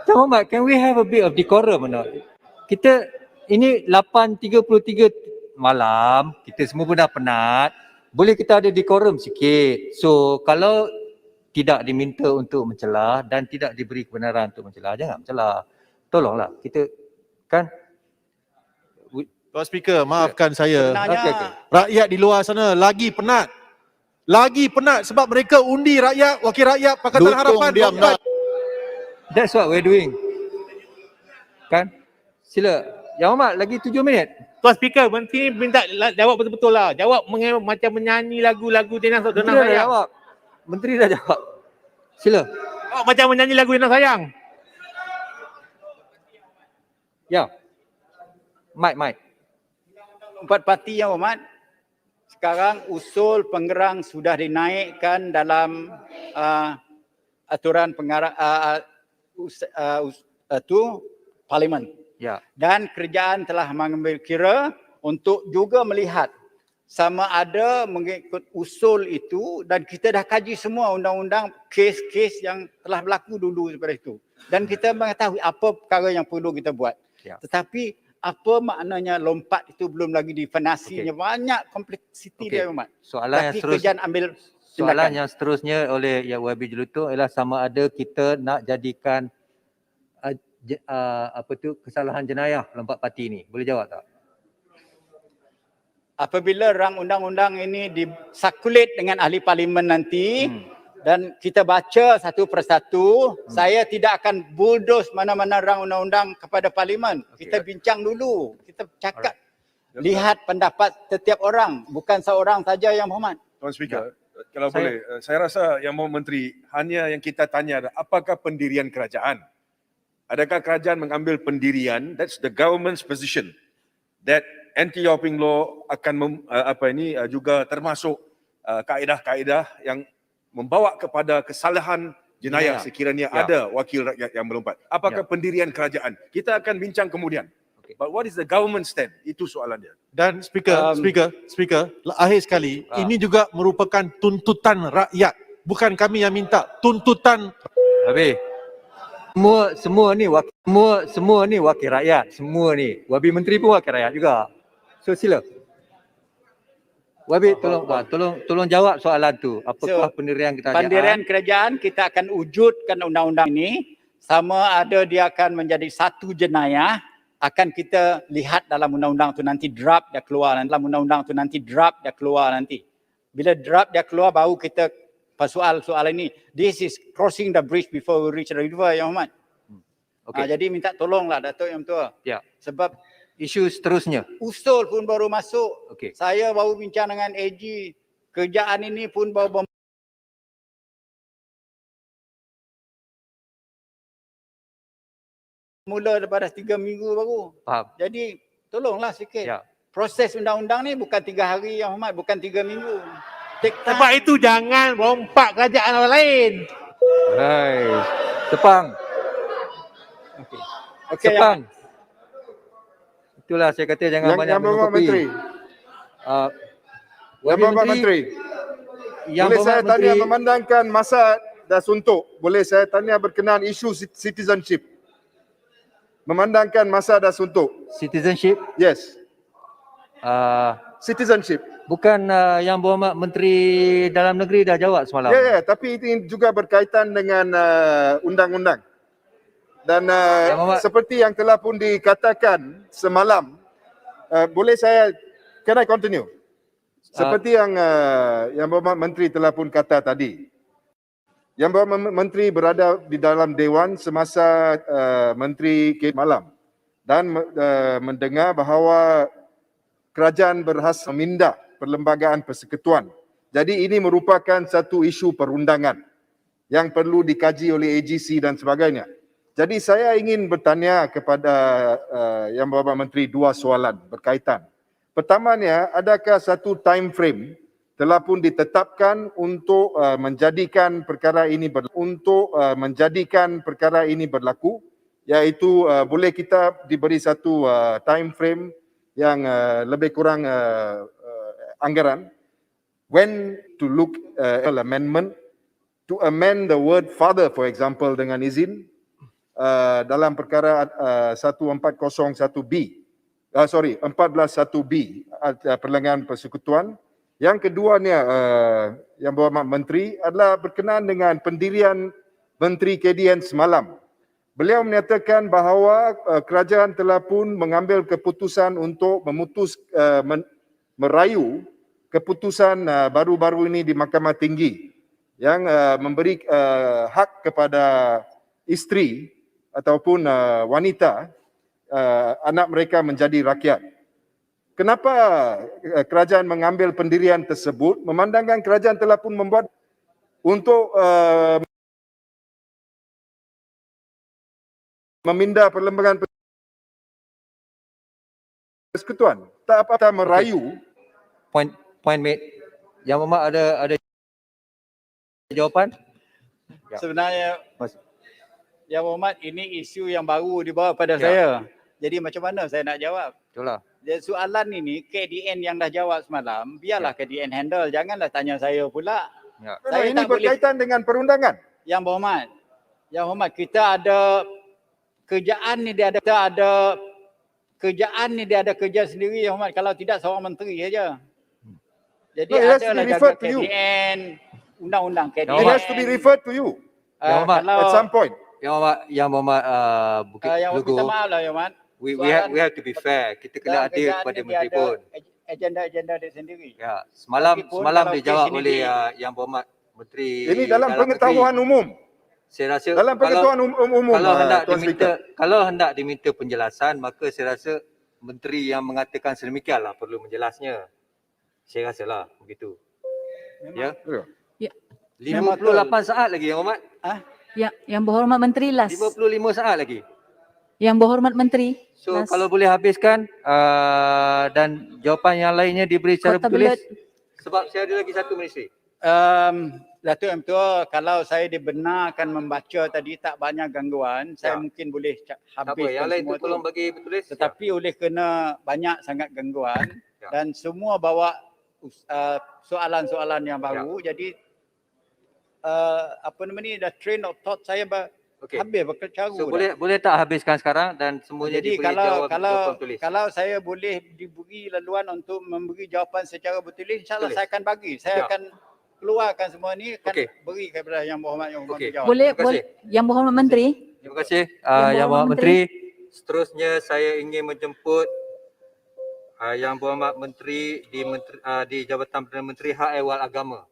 Yang Berhormat, can we have a bit of decorum or not? Kita ini 8.33 malam, kita semua pun dah penat. Boleh kita ada decorum sikit. So kalau tidak diminta untuk mencelah dan tidak diberi kebenaran untuk mencelah, jangan mencelah. Tolonglah kita kan. Tuan Speaker, maafkan saya. Sebenarnya Rakyat di luar sana lagi penat. Lagi penat sebab mereka undi rakyat, wakil rakyat Pakatan Harapan. Lompat. That's what we're doing. Kan? Sila. Yang Berhormat, lagi 7 minit. Tuan Speaker, Menteri minta jawab betul-betul lah. Jawab macam menyanyi lagu-lagu Denang Menteri dah Sayang. jawab. Menteri dah jawab. Sila. Jawab macam menyanyi lagu Denang Sayang. Ya. Mike. lompat parti Yang Berhormat, sekarang usul penggerang sudah dinaikkan dalam aturan pengarah parlimen. Ya. Dan kerajaan telah mengambil kira untuk juga melihat sama ada mengikut usul itu, dan kita dah kaji semua undang-undang kes-kes yang telah berlaku dulu daripada itu. Dan kita mengetahui apa perkara yang perlu kita buat. Ya. Tetapi apa maknanya lompat itu belum lagi definasinya. Banyak kompleksiti dia Mat. Soalan yang Tapi seterusnya, kerajaan ambil soalan tindakan. yang seterusnya oleh Yang YB Jelutung ialah sama ada kita nak jadikan kesalahan jenayah lompat parti ni. Boleh jawab tak? Apabila rang undang-undang ini disakulit dengan ahli parlimen nanti dan kita baca satu persatu, saya tidak akan bulldoze mana-mana rang undang-undang kepada parlimen. Kita bincang dulu, kita cakap, lihat pendapat setiap orang, bukan seorang saja Yang Berhormat. Tuan Speaker, kalau boleh, saya rasa Yang Berhormat Menteri, hanya yang kita tanya adalah apakah pendirian kerajaan? Adakah kerajaan mengambil pendirian, that's the government's position, that anti-doping law akan juga termasuk kaedah-kaedah yang membawa kepada kesalahan jenayah sekiranya ada wakil rakyat yang melompat. Apakah pendirian kerajaan? Kita akan bincang kemudian. But what is the government stand? Itu soalan dia. Dan Speaker, akhir sekali, ini juga merupakan tuntutan rakyat. Bukan kami yang minta, tuntutan. Habis. Semua ni wakil rakyat. Semua ni. Wabi Menteri pun wakil rakyat juga. So sila. Wabi tolong jawab soalan tu. Apakah pendirian kerajaan? Pendirian kerajaan kita akan wujudkan undang-undang ini, sama ada dia akan menjadi satu jenayah, akan kita lihat dalam undang-undang tu nanti draft dia keluar, dalam undang-undang tu nanti draft dia keluar nanti. Bila draft dia keluar baru kita soal ini. This is crossing the bridge before we reach the river, Yang Hormat. Jadi minta tolonglah Datuk Yang Tua. Ya. Sebab isu seterusnya. Usul pun baru masuk. Okey. Saya baru bincang dengan AG. Kerjaan ini pun baru mula daripada 3 minggu baru. Faham. Jadi tolonglah sikit. Ya. Proses undang-undang ni bukan 3 hari Yang Hormat, bukan 3 minggu. Take time. Sebab itu jangan rompak kerajaan orang lain. Hai. Sepang. Okey, Sepang. Itulah saya kata jangan banyak minum kopi. Menteri. Yang Berhormat Menteri. Boleh saya tanya memandangkan masa dah suntuk. Boleh saya tanya berkenaan isu citizenship. Memandangkan masa dah suntuk. Citizenship? Yes. Citizenship. Bukan Yang Berhormat Menteri Dalam Negeri dah jawab semalam. Ya, tapi ini juga berkaitan dengan undang-undang. Dan seperti yang telah pun dikatakan semalam, boleh saya, can I continue? Seperti yang Berhormat Menteri telah pun kata tadi. Yang Berhormat Menteri berada di dalam Dewan semasa Menteri malam dan mendengar bahawa kerajaan berhasrat memindah Perlembagaan Persekutuan. Jadi ini merupakan satu isu perundangan yang perlu dikaji oleh AGC dan sebagainya. Jadi saya ingin bertanya kepada Yang Berhormat Menteri dua soalan berkaitan. Pertamanya, adakah satu time frame telah pun ditetapkan untuk menjadikan perkara ini berlaku, iaitu boleh kita diberi satu time frame yang lebih kurang anggaran when to look amendment to amend the word father, for example, dengan izin dalam perkara 1401B 1401B Perlembagaan Persekutuan. Yang keduanya Yang Berhormat Menteri adalah berkenaan dengan pendirian Menteri KDN semalam. Beliau menyatakan bahawa kerajaan telah pun mengambil keputusan untuk merayu keputusan baru-baru ini di Mahkamah Tinggi yang memberi hak kepada isteri ataupun wanita anak mereka menjadi rakyat. Kenapa kerajaan mengambil pendirian tersebut memandangkan kerajaan telah pun membuat untuk memindah Perlembagaan Persekutuan? Tak apa-apa merayu. Point made. Yang Berhormat ada jawapan? Ya. Sebenarnya Mas- Yang Berhormat, ini isu yang baru dibawa pada Ya. saya. Jadi macam mana saya nak jawab? Betul lah. Jadi soalan ini KDN yang dah jawab semalam, biarlah KDN handle. Janganlah tanya saya pula. Ya. Saya ini tak boleh. berkaitan dengan perundangan. Yang Berhormat, Yang Berhormat, kita ada kerjaan ni dia ada kerja sendiri, Yang Berhormat. Kalau tidak seorang menteri saja. Jadi No, it has to adalah be jaga referred to you. KDN, undang-undang KDN. It has to be referred to you Yang Berhormat, kalau at some point. Yang Berhormat Bukit yang Telugu. minta maaf lah, Yang Berhormat. We have to be fair. Kita kena Dalam adil kerjaan kepada ni dia menteri ada pun. agenda dia sendiri. Ya, semalam Meskipun semalam kalau dijawab kes ini oleh Yang Berhormat Menteri. Ini dalam Dalam pengetahuan Negeri. umum. Saya rasa Dalam pengetahuan umum, kalau hendak diminta penjelasan, maka saya rasa menteri yang mengatakan sedemikianlah perlu menjelasnya. Saya rasalah begitu. Ya. Ya. 58 saat lagi Yang Berhormat. Yang Berhormat Menteri last. 55 saat lagi. Yang Berhormat Menteri So last. kalau boleh habiskan dan jawapan yang lainnya diberi secara Kota bertulis. Belud. Sebab saya ada lagi satu ministeri. Datuk Yang Ketua, kalau saya dibenarkan membaca tadi tak banyak gangguan, saya Ya. mungkin boleh Tak apa, habiskan yang lain tu semua tu. tolong bagi bertulis. Tetapi oleh kerana banyak sangat gangguan Ya. dan semua bawa soalan-soalan yang baru, jadi apa nama ni, dah train of thought saya Okey. habis berkecaru. So dah. boleh tak habiskan sekarang dan semuanya Jadi diberi jawapan tulis. kalau saya boleh diberi laluan untuk memberi jawapan secara bertulis, insyaAllah Tulis. saya akan bagi. Saya Ya. akan keluarkan semua ni, akan Okey. beri kepada Yang Berhormat Okey. menjawab. Boleh, Terima kasih. boleh. Yang Berhormat Menteri. Terima kasih Yang Berhormat Menteri. Menteri. Seterusnya saya ingin menjemput Yang Berhormat Menteri di Jabatan Perdana Menteri Hak Ehwal Agama.